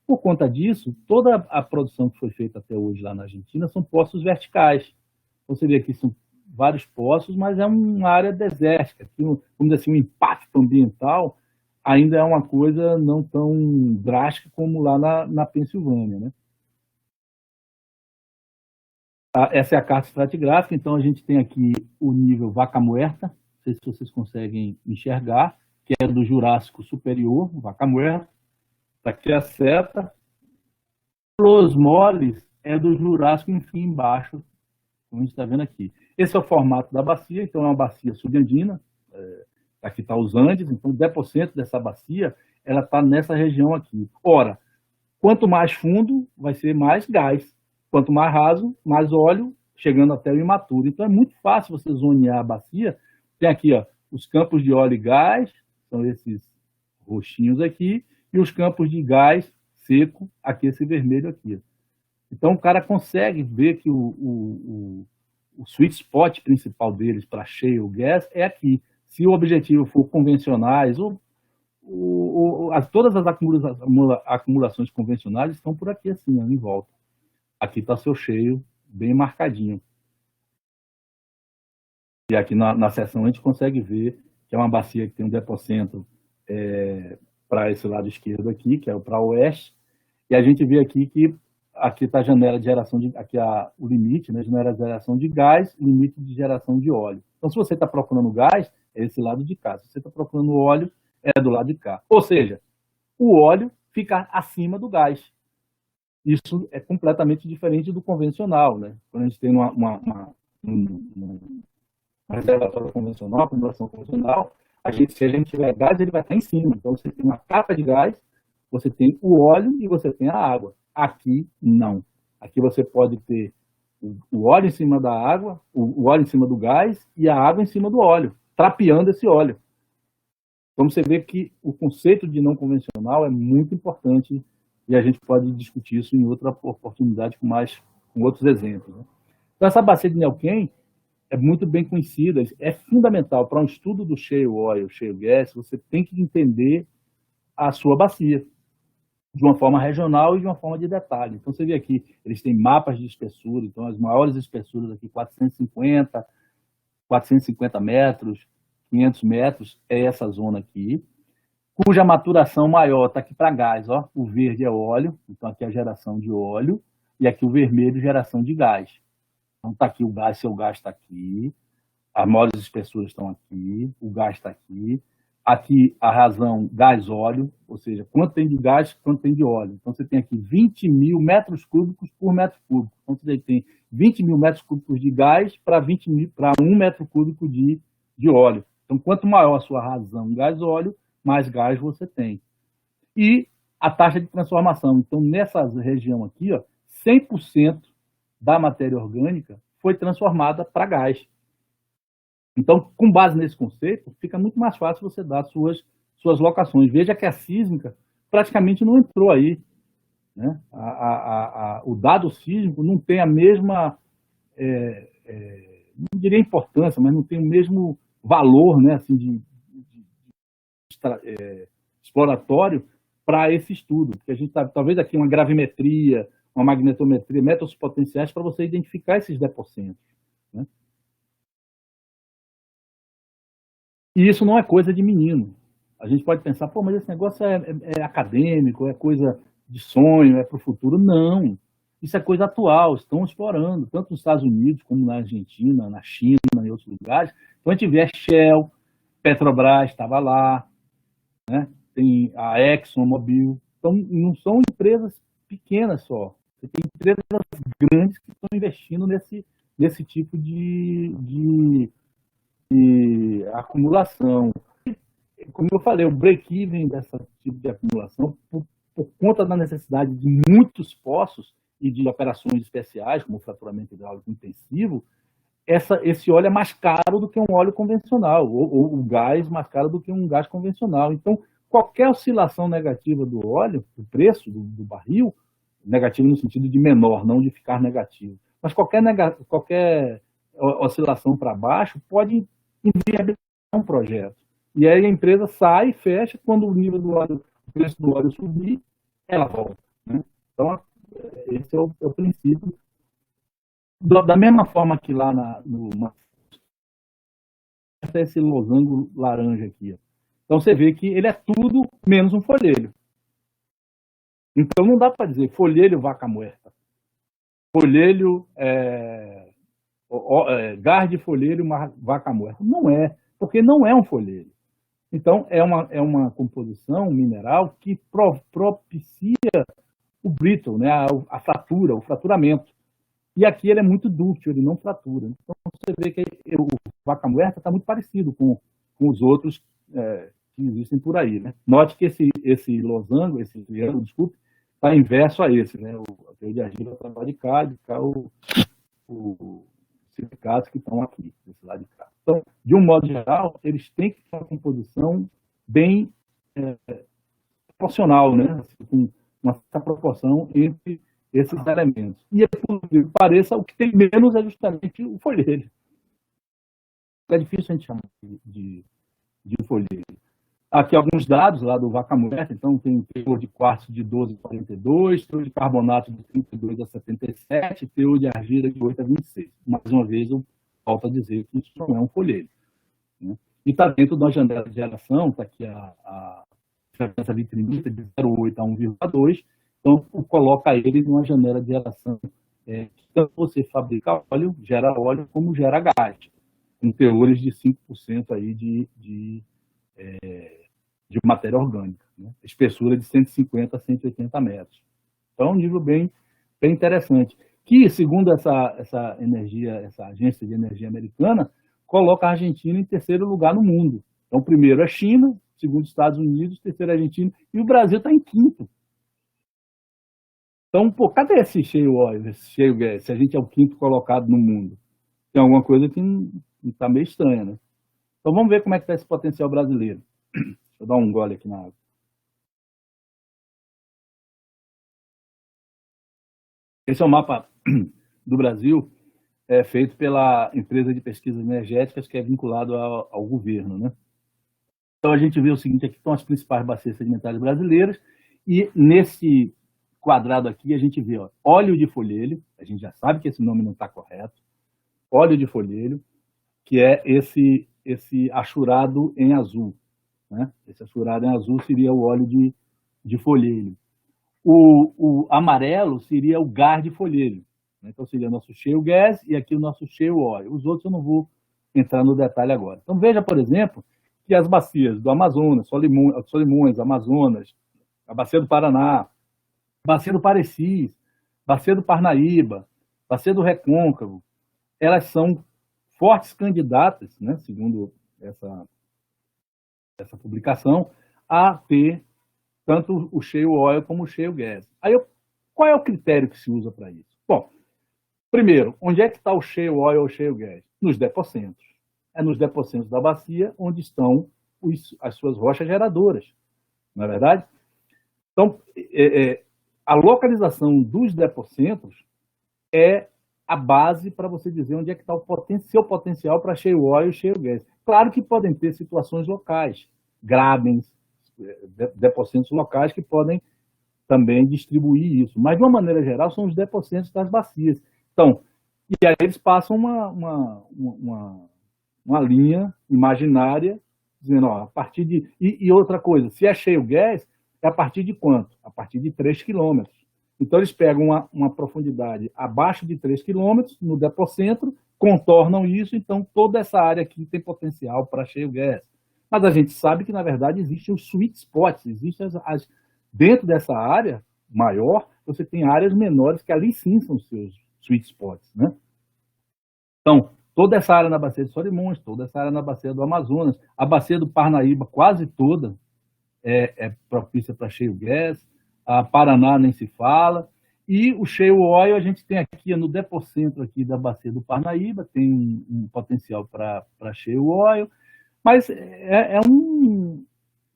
Por conta disso, toda a produção que foi feita até hoje lá na Argentina são poços verticais. Você vê aqui são vários poços, mas é uma área desértica. Aqui, vamos dizer assim, o impacto ambiental ainda é uma coisa não tão drástica como lá na Pensilvânia. Né? Essa é a carta estratigráfica, então a gente tem aqui o nível Vaca Muerta, não sei se vocês conseguem enxergar, que é do Jurássico Superior, Vaca Muerta. Aqui é a seta. Los Moles é do Jurássico, enfim, embaixo, como a gente está vendo aqui. Esse é o formato da bacia, então é uma bacia subandina, aqui está os Andes, então 10% dessa bacia ela está nessa região aqui. Ora, quanto mais fundo, vai ser mais gás. Quanto mais raso, mais óleo, chegando até o imaturo. Então é muito fácil você zonear a bacia. Tem aqui ó, os campos de óleo e gás, são esses roxinhos aqui, e os campos de gás seco, aqui esse vermelho aqui. Então o cara consegue ver que o sweet spot principal deles para shale gas é aqui. Se o objetivo for convencionais, todas as acumulações convencionais estão por aqui assim, ó, em volta. Aqui está seu shale bem marcadinho. E aqui na seção a gente consegue ver que é uma bacia que tem um depósito para esse lado esquerdo aqui, que é para o oeste, e a gente vê aqui que aqui está a janela de geração de, aqui o limite, né, janela de geração de gás, limite de geração de óleo. Então, se você está procurando gás, é esse lado de cá. Se você está procurando óleo, é do lado de cá. Ou seja, o óleo fica acima do gás. Isso é completamente diferente do convencional, né? Quando a gente tem uma reservatória convencional, uma acumulação convencional, se a gente tiver gás, ele vai estar em cima. Então, você tem uma capa de gás, você tem o óleo e você tem a água. Aqui, não. Aqui você pode ter o óleo em cima da água, o óleo em cima do gás e a água em cima do óleo, trapeando esse óleo. Então, você vê que o conceito de não convencional é muito importante e a gente pode discutir isso em outra oportunidade com outros exemplos. Né? Então, essa bacia de Neuquén é muito bem conhecida, é fundamental para um estudo do shale oil, shale gas, você tem que entender a sua bacia, de uma forma regional e de uma forma de detalhe. Então, você vê aqui, eles têm mapas de espessura, então as maiores espessuras aqui, 450 metros, 500 metros, é essa zona aqui, cuja maturação maior está aqui para gás, ó, o verde é óleo, então aqui é a geração de óleo, e aqui o vermelho, geração de gás. Então, está aqui o gás, seu gás está aqui, as maiores espessuras estão aqui, o gás está aqui, aqui a razão gás-óleo, ou seja, quanto tem de gás, quanto tem de óleo. Então, você tem aqui 20 mil metros cúbicos por metro cúbico. Então, você tem 20 mil metros cúbicos de gás para 1 metro cúbico de óleo. Então, quanto maior a sua razão gás-óleo, mais gás você tem. E a taxa de transformação. Então, nessa região aqui, ó, 100% da matéria orgânica foi transformada para gás. Então, com base nesse conceito, fica muito mais fácil você dar suas locações. Veja que a sísmica praticamente não entrou aí, né? O dado sísmico não tem a mesma, não diria importância, mas não tem o mesmo valor, né, assim, exploratório para esse estudo, porque a gente talvez aqui uma gravimetria, uma magnetometria, métodos potenciais para você identificar esses depocentros, né? E isso não é coisa de menino. A gente pode pensar, pô, mas esse negócio é acadêmico, é coisa de sonho, é para o futuro. Não, isso é coisa atual, estão explorando, tanto nos Estados Unidos como na Argentina, na China, em outros lugares. Então a gente vê a Shell, Petrobras estava lá, né? Tem a ExxonMobil. Então não são empresas pequenas só, você tem empresas grandes que estão investindo nesse tipo de acumulação. Como eu falei, o break-even desse tipo de acumulação, por conta da necessidade de muitos poços e de operações especiais, como o fraturamento hidráulico intensivo, esse óleo é mais caro do que um óleo convencional, ou o gás mais caro do que um gás convencional. Então, qualquer oscilação negativa do óleo, do preço do barril, negativo no sentido de menor, não de ficar negativo, mas qualquer oscilação para baixo pode inviabilizar um projeto. E aí a empresa sai e fecha, quando o nível do óleo, o preço do óleo subir, ela volta, né? Então, esse é o princípio. Da mesma forma que lá esse losango laranja aqui. Ó. Então você vê que ele é tudo menos um folhelho. Então não dá para dizer folhelho vaca muerta. Folhelho, gás de folhelho vaca muerta. Não é, porque não é um folhelho. Então, é uma composição mineral que propicia o brittle, né, a fratura, o fraturamento. E aqui ele é muito dúctil, ele não fratura. Então, você vê que o vaca muerta está muito parecido com os outros que existem por aí. Né? Note que esse losango, esse triângulo, desculpe, está inverso a esse. Né? A teia de argila está lá de cá os silicatos que estão aqui, desse lado de cá. Então, de um modo geral, eles têm que ter uma composição bem proporcional, né? Com uma certa proporção entre esses elementos. E, por que pareça, o que tem menos é justamente o folhelho. É difícil a gente chamar de folhelho. Aqui alguns dados lá do vaca muerta, então tem teor de quartzo de 12 a 42, teor de carbonato de 32 a 77, teor de argila de 8 a 26. Mais uma vez, eu volto a dizer que isso não é um folhelho. Né? E está dentro da janela de geração, está aqui a frequência vitrinita de 0,8 a 1,2, então coloca ele numa janela de geração que tanto você fabrica óleo, gera óleo, como gera gás, com teores de 5% aí de matéria orgânica, né? Espessura de 150 a 180 metros. Então, é um nível bem interessante. Que, segundo essa agência de energia americana, coloca a Argentina em terceiro lugar no mundo. Então, primeiro é China, segundo Estados Unidos, terceiro é Argentina, e o Brasil está em quinto. Então, pô, cadê esse shale oil, esse shale gas, se a gente é o quinto colocado no mundo? Tem alguma coisa que está meio estranha, né? Então, vamos ver como é que está esse potencial brasileiro. Deixa eu dar um gole aqui na água. Esse é o mapa do Brasil, feito pela empresa de pesquisas energéticas que é vinculado ao governo, né? Então, a gente vê o seguinte, aqui estão as principais bacias sedimentares brasileiras, e nesse quadrado aqui a gente vê óleo de folhelho, a gente já sabe que esse nome não está correto, óleo de folhelho, que é esse achurado em azul. Né? Esse achurado em azul seria o óleo de folhelho. O amarelo seria o gás de folhelho. Né? Então, seria o nosso shale gas e aqui o nosso shale oil. Os outros eu não vou entrar no detalhe agora. Então, veja, por exemplo, que as bacias do Amazonas, Solimões, Amazonas, a bacia do Paraná, bacia do Parecis, bacia do Parnaíba, bacia do Recôncavo, elas são fortes candidatas, né, segundo essa publicação, a ter tanto o shale oil como o shale gas. Aí, qual é o critério que se usa para isso? Bom, primeiro, onde é que está o shale oil ou o shale gas? Nos depocentros. É nos depocentros da bacia onde estão as suas rochas geradoras, não é verdade? Então, a localização dos depocentros é a base para você dizer onde é que está o seu potencial para shale oil e shale gas. Claro que podem ter situações locais, grabens, depocentros locais que podem também distribuir isso. Mas, de uma maneira geral, são os depocentros das bacias. Então, e aí eles passam uma linha imaginária dizendo, ó, a partir de... E outra coisa, se é shale gas, é a partir de quanto? A partir de 3 quilômetros. Então, eles pegam uma profundidade abaixo de 3 quilômetros no depocentro, contornam isso, então toda essa área aqui tem potencial para shale gas. Mas a gente sabe que, na verdade, existem os sweet spots, existem dentro dessa área maior, você tem áreas menores que ali sim são os seus sweet spots, né? Então, toda essa área na bacia de Solimões, toda essa área na bacia do Amazonas, a bacia do Parnaíba quase toda é propícia para shale gas, a Paraná nem se fala, e o shale oil a gente tem aqui no depocentro aqui da bacia do Parnaíba, tem um potencial para shale oil, mas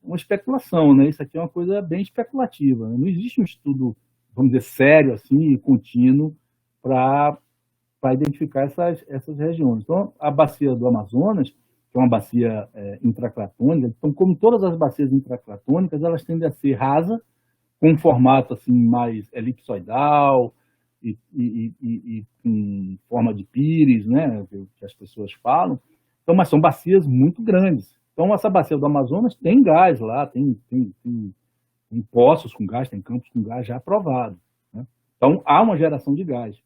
uma especulação, né? Isso aqui é uma coisa bem especulativa, né? Não existe um estudo, vamos dizer, sério assim, contínuo para identificar essas regiões. Então, a bacia do Amazonas, que é uma bacia intracratônica, então, como todas as bacias intracratônicas, elas tendem a ser rasa, com um formato assim, mais elipsoidal e com forma de pires, né, que as pessoas falam. Então, mas são bacias muito grandes. Então, essa bacia do Amazonas tem gás lá, tem poços com gás, tem campos com gás já aprovado, né? Então, há uma geração de gás.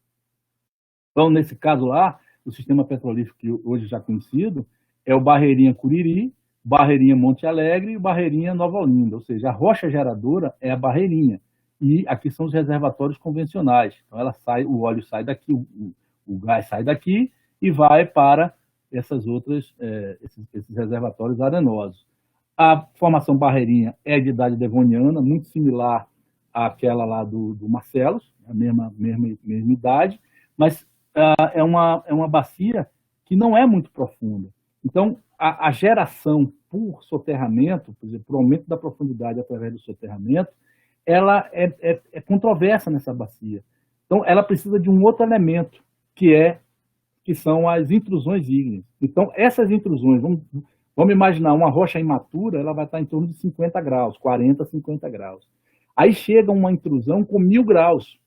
Então, nesse caso lá, o sistema petrolífero que hoje já conhecido é o Barreirinha Curiri, Barreirinha Monte Alegre e Barreirinha Nova Olinda, ou seja, a rocha geradora é a Barreirinha, e aqui são os reservatórios convencionais. Então, o óleo sai daqui, o gás sai daqui e vai para esses reservatórios arenosos. A formação Barreirinha é de idade devoniana, muito similar àquela lá do Marcelos, a mesma idade, mas é uma bacia que não é muito profunda. Então, a geração por soterramento, por exemplo, por aumento da profundidade através do soterramento, ela é controversa nessa bacia. Então, ela precisa de um outro elemento, que são as intrusões ígneas. Então, essas intrusões, vamos imaginar uma rocha imatura, ela vai estar em torno de 50 graus, 40, 50 graus. Aí chega uma intrusão com 1000 graus.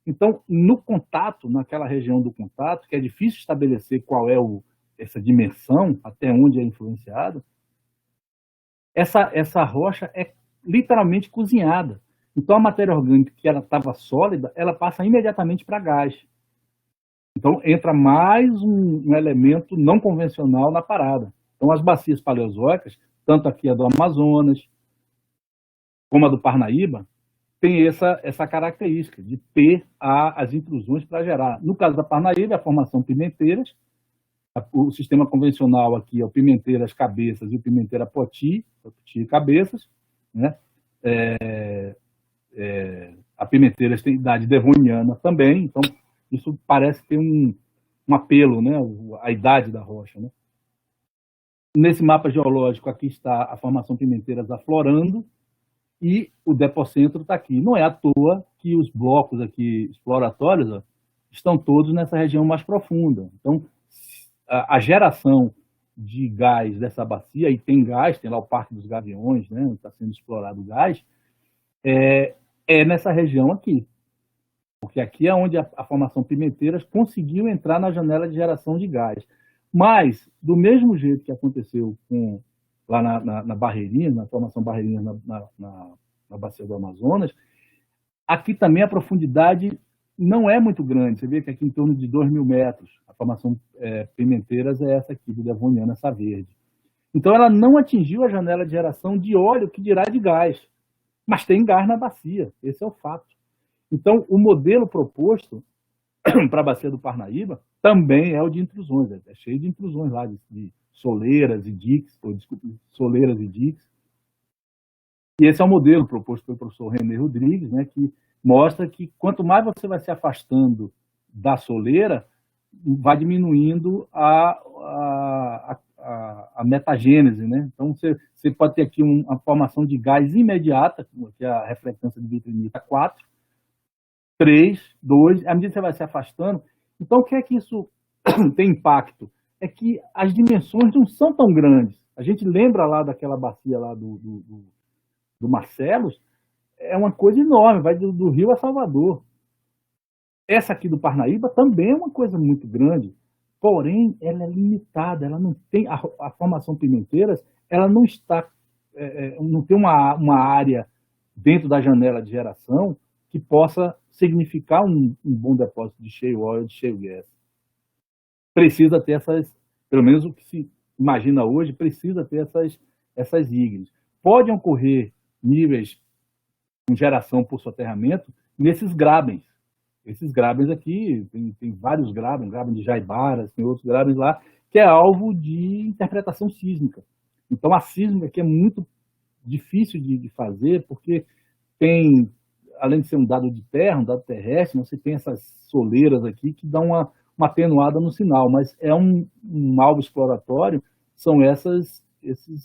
Então, no contato, naquela região do contato, que é difícil estabelecer qual é essa dimensão, até onde é influenciada, essa rocha é literalmente cozinhada. Então, a matéria orgânica que ela estava sólida, ela passa imediatamente para gás. Então, entra mais um elemento não convencional na parada. Então, as bacias paleozoicas, tanto aqui a do Amazonas, como a do Parnaíba, tem essa característica de ter as intrusões para gerar. No caso da Parnaíba, a formação Pimenteiras, o sistema convencional aqui é o Pimenteiras Cabeças e o Pimenteira Poti Cabeças, né? A Pimenteiras tem idade devoniana também, então isso parece ter um apelo, né? A idade da rocha, né? Nesse mapa geológico aqui está a formação Pimenteiras aflorando, e o depocentro está aqui. Não é à toa que os blocos aqui exploratórios estão todos nessa região mais profunda. Então, a geração de gás dessa bacia, e tem gás, tem lá o Parque dos Gaviões, né, está sendo explorado o gás, é nessa região aqui. Porque aqui é onde a formação Pimenteiras conseguiu entrar na janela de geração de gás. Mas, do mesmo jeito que aconteceu lá na Barreirinha, na formação Barreirinha na bacia do Amazonas, aqui também a profundidade não é muito grande. Você vê que aqui em torno de 2.000 metros, a formação Pimenteiras é essa aqui, do Devoniano, essa verde. Então, ela não atingiu a janela de geração de óleo, que dirá de gás. Mas tem gás na bacia, esse é o fato. Então, o modelo proposto para a bacia do Parnaíba também é o de intrusões, é cheio de intrusões lá, de soleiras e diques, soleiras e diques. E esse é o modelo proposto pelo professor René Rodrigues, né, que mostra que quanto mais você vai se afastando da soleira, vai diminuindo a a metagênese, né? Então, você pode ter aqui uma formação de gás imediata, que é a reflectância de vitrinita 4, 3, 2, à medida que você vai se afastando. Então, o que é que isso tem impacto? É que as dimensões não são tão grandes. A gente lembra lá daquela bacia lá do Marcelos, é uma coisa enorme, vai do Rio a Salvador. Essa aqui do Parnaíba também é uma coisa muito grande, porém ela é limitada, ela não tem a formação Pimenteiras, ela não está, não tem uma área dentro da janela de geração que possa significar um bom depósito de shale oil, de shale gas. Precisa ter essas, pelo menos o que se imagina hoje, precisa ter essas ígneas. Podem ocorrer níveis com geração por soterramento nesses grabens. Esses grabens aqui, tem vários grabens, graben de Jaibaras, tem outros grabens lá, que é alvo de interpretação sísmica. Então, a sísmica aqui é muito difícil de fazer, porque tem, além de ser um dado de terra, um dado terrestre, você tem essas soleiras aqui que dão uma atenuada no sinal, mas é um alvo exploratório, são esses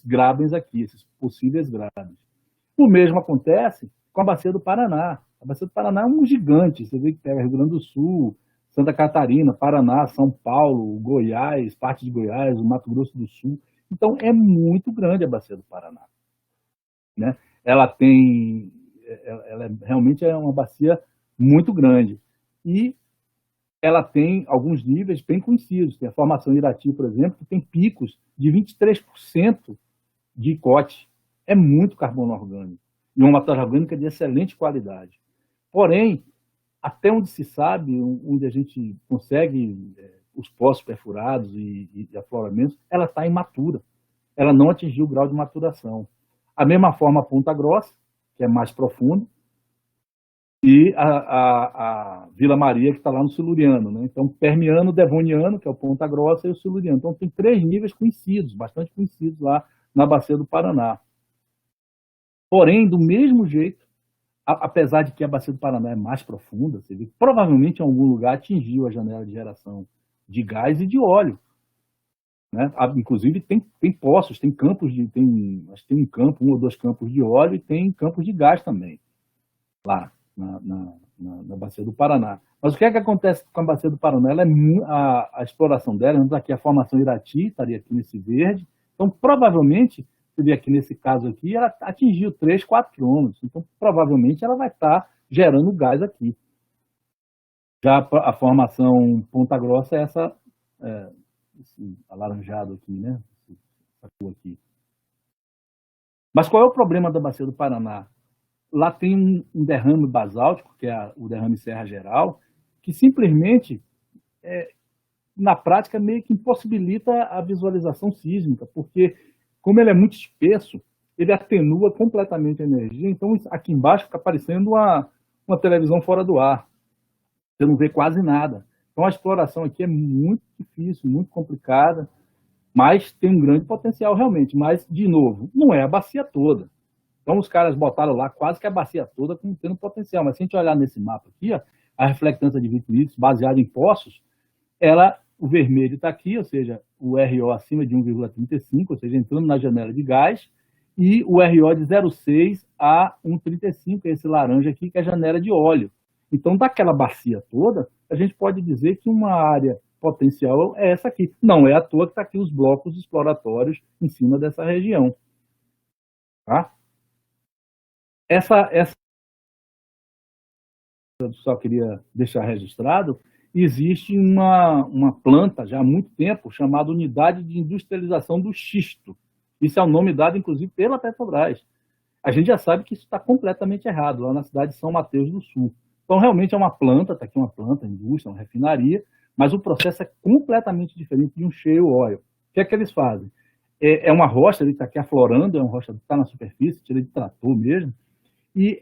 grabens aqui, esses possíveis grabens. O mesmo acontece com a Bacia do Paraná. A Bacia do Paraná é um gigante, você vê que pega Rio Grande do Sul, Santa Catarina, Paraná, São Paulo, Goiás, parte de Goiás, o Mato Grosso do Sul. Então, é muito grande a Bacia do Paraná, né? Ela realmente é uma bacia muito grande. E ela tem alguns níveis bem conhecidos. Tem a formação Irati, por exemplo, que tem picos de 23% de cote. É muito carbono orgânico. E uma matéria orgânica de excelente qualidade. Porém, até onde se sabe, onde a gente consegue os poços perfurados e afloramentos, ela está imatura. Ela não atingiu o grau de maturação. A mesma forma a Ponta Grossa, que é mais profundo, e a Vila Maria, que está lá no Siluriano, né? Então, Permiano, Devoniano, que é o Ponta Grossa, e o Siluriano. Então, tem 3 níveis conhecidos, bastante conhecidos lá na Bacia do Paraná. Porém, do mesmo jeito, apesar de que a Bacia do Paraná é mais profunda, você vê que provavelmente em algum lugar atingiu a janela de geração de gás e de óleo, né? Inclusive, tem poços, tem campos, acho que tem um campo, 1 ou 2 campos de óleo e tem campos de gás também, lá na Bacia do Paraná. Mas o que é que acontece com a Bacia do Paraná? A exploração dela, aqui a formação Irati, estaria aqui nesse verde, então provavelmente, você vê aqui nesse caso aqui, ela atingiu 3, 4 quilômetros, então provavelmente ela vai estar gerando gás aqui. Já a formação Ponta Grossa é esse alaranjado aqui, né? Essa cor aqui. Mas qual é o problema da Bacia do Paraná? Lá tem um derrame basáltico, que é o derrame Serra Geral, que simplesmente, na prática, meio que impossibilita a visualização sísmica, porque, como ele é muito espesso, ele atenua completamente a energia, então aqui embaixo fica parecendo uma televisão fora do ar. Você não vê quase nada. Então a exploração aqui é muito difícil, muito complicada, mas tem um grande potencial realmente. Mas, de novo, não é a bacia toda. Então os caras botaram lá quase que a bacia toda como tendo potencial. Mas se a gente olhar nesse mapa aqui, ó, a reflectância de vitrícios baseada em poços, o vermelho está aqui, ou seja, o RO acima de 1,35, ou seja, entrando na janela de gás, e o RO de 0,6 a 1,35, esse laranja aqui, que é a janela de óleo. Então, daquela bacia toda, a gente pode dizer que uma área potencial é essa aqui. Não é à toa que está aqui os blocos exploratórios em cima dessa região. Tá? Essa eu só queria deixar registrado, existe uma planta já há muito tempo chamada Unidade de Industrialização do Xisto. Isso é o nome dado, inclusive, pela Petrobras. A gente já sabe que isso está completamente errado, lá na cidade de São Mateus do Sul. Então, realmente é uma planta, está aqui uma planta, indústria, uma refinaria, mas o processo é completamente diferente de um shale oil. O que é que eles fazem? É uma rocha, ele está aqui aflorando, é uma rocha que está na superfície, tira de trator mesmo, e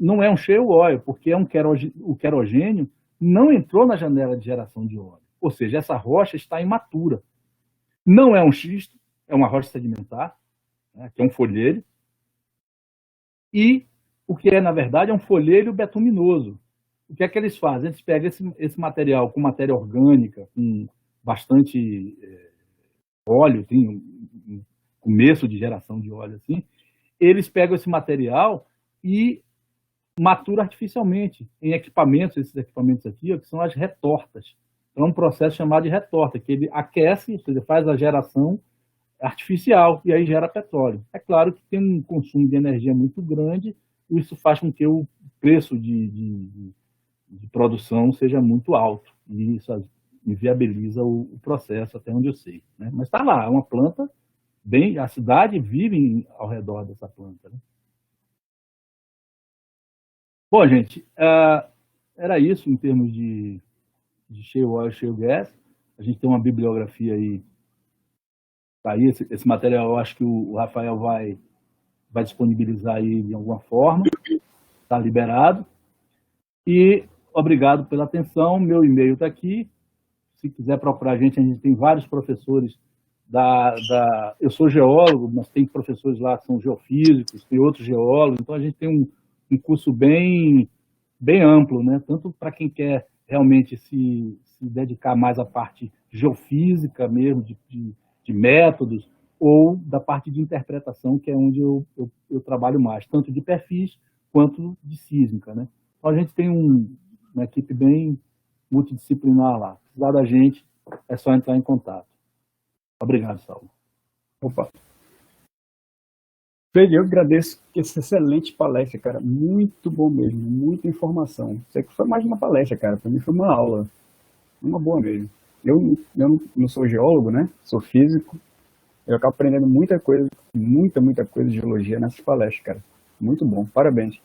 não é um shale oil, porque o querogênio não entrou na janela de geração de óleo. Ou seja, essa rocha está imatura. Não é um xisto, é uma rocha sedimentar, né, que é um folheiro, e o que é, na verdade, é um folheiro betuminoso. O que é que eles fazem? Eles pegam esse material com matéria orgânica, com bastante óleo, tem começo de geração de óleo, assim, eles pegam esse material e maturam artificialmente em equipamentos, esses equipamentos aqui, ó, que são as retortas. Então, é um processo chamado de retorta, que ele aquece, ou seja, faz a geração artificial e aí gera petróleo. É claro que tem um consumo de energia muito grande e isso faz com que o preço de produção seja muito alto e isso inviabiliza o processo, até onde eu sei, né? Mas está lá, é uma planta bem... A cidade vive ao redor dessa planta, né? Bom, gente, era isso em termos de shale oil, shale gas. A gente tem uma bibliografia aí. Tá aí esse material, eu acho que o Rafael vai disponibilizar aí de alguma forma. Está liberado. E obrigado pela atenção. Meu e-mail está aqui. Se quiser procurar a gente tem vários professores eu sou geólogo, mas tem professores lá que são geofísicos, tem outros geólogos, então a gente tem um curso bem amplo, né? Tanto para quem quer realmente se dedicar mais à parte geofísica mesmo, de métodos, ou da parte de interpretação, que é onde eu trabalho mais, tanto de perfis quanto de sísmica, né? Então a gente tem uma equipe bem multidisciplinar lá. Se precisar da gente, é só entrar em contato. Obrigado, Saulo. Opa. Fred, eu agradeço essa excelente palestra, cara. Muito bom mesmo, muita informação. Isso aqui foi mais uma palestra, cara. Para mim foi uma aula. Uma boa mesmo. Eu não sou geólogo, né? Sou físico. Eu acabo aprendendo muita coisa de geologia nessas palestras, cara. Muito bom. Parabéns.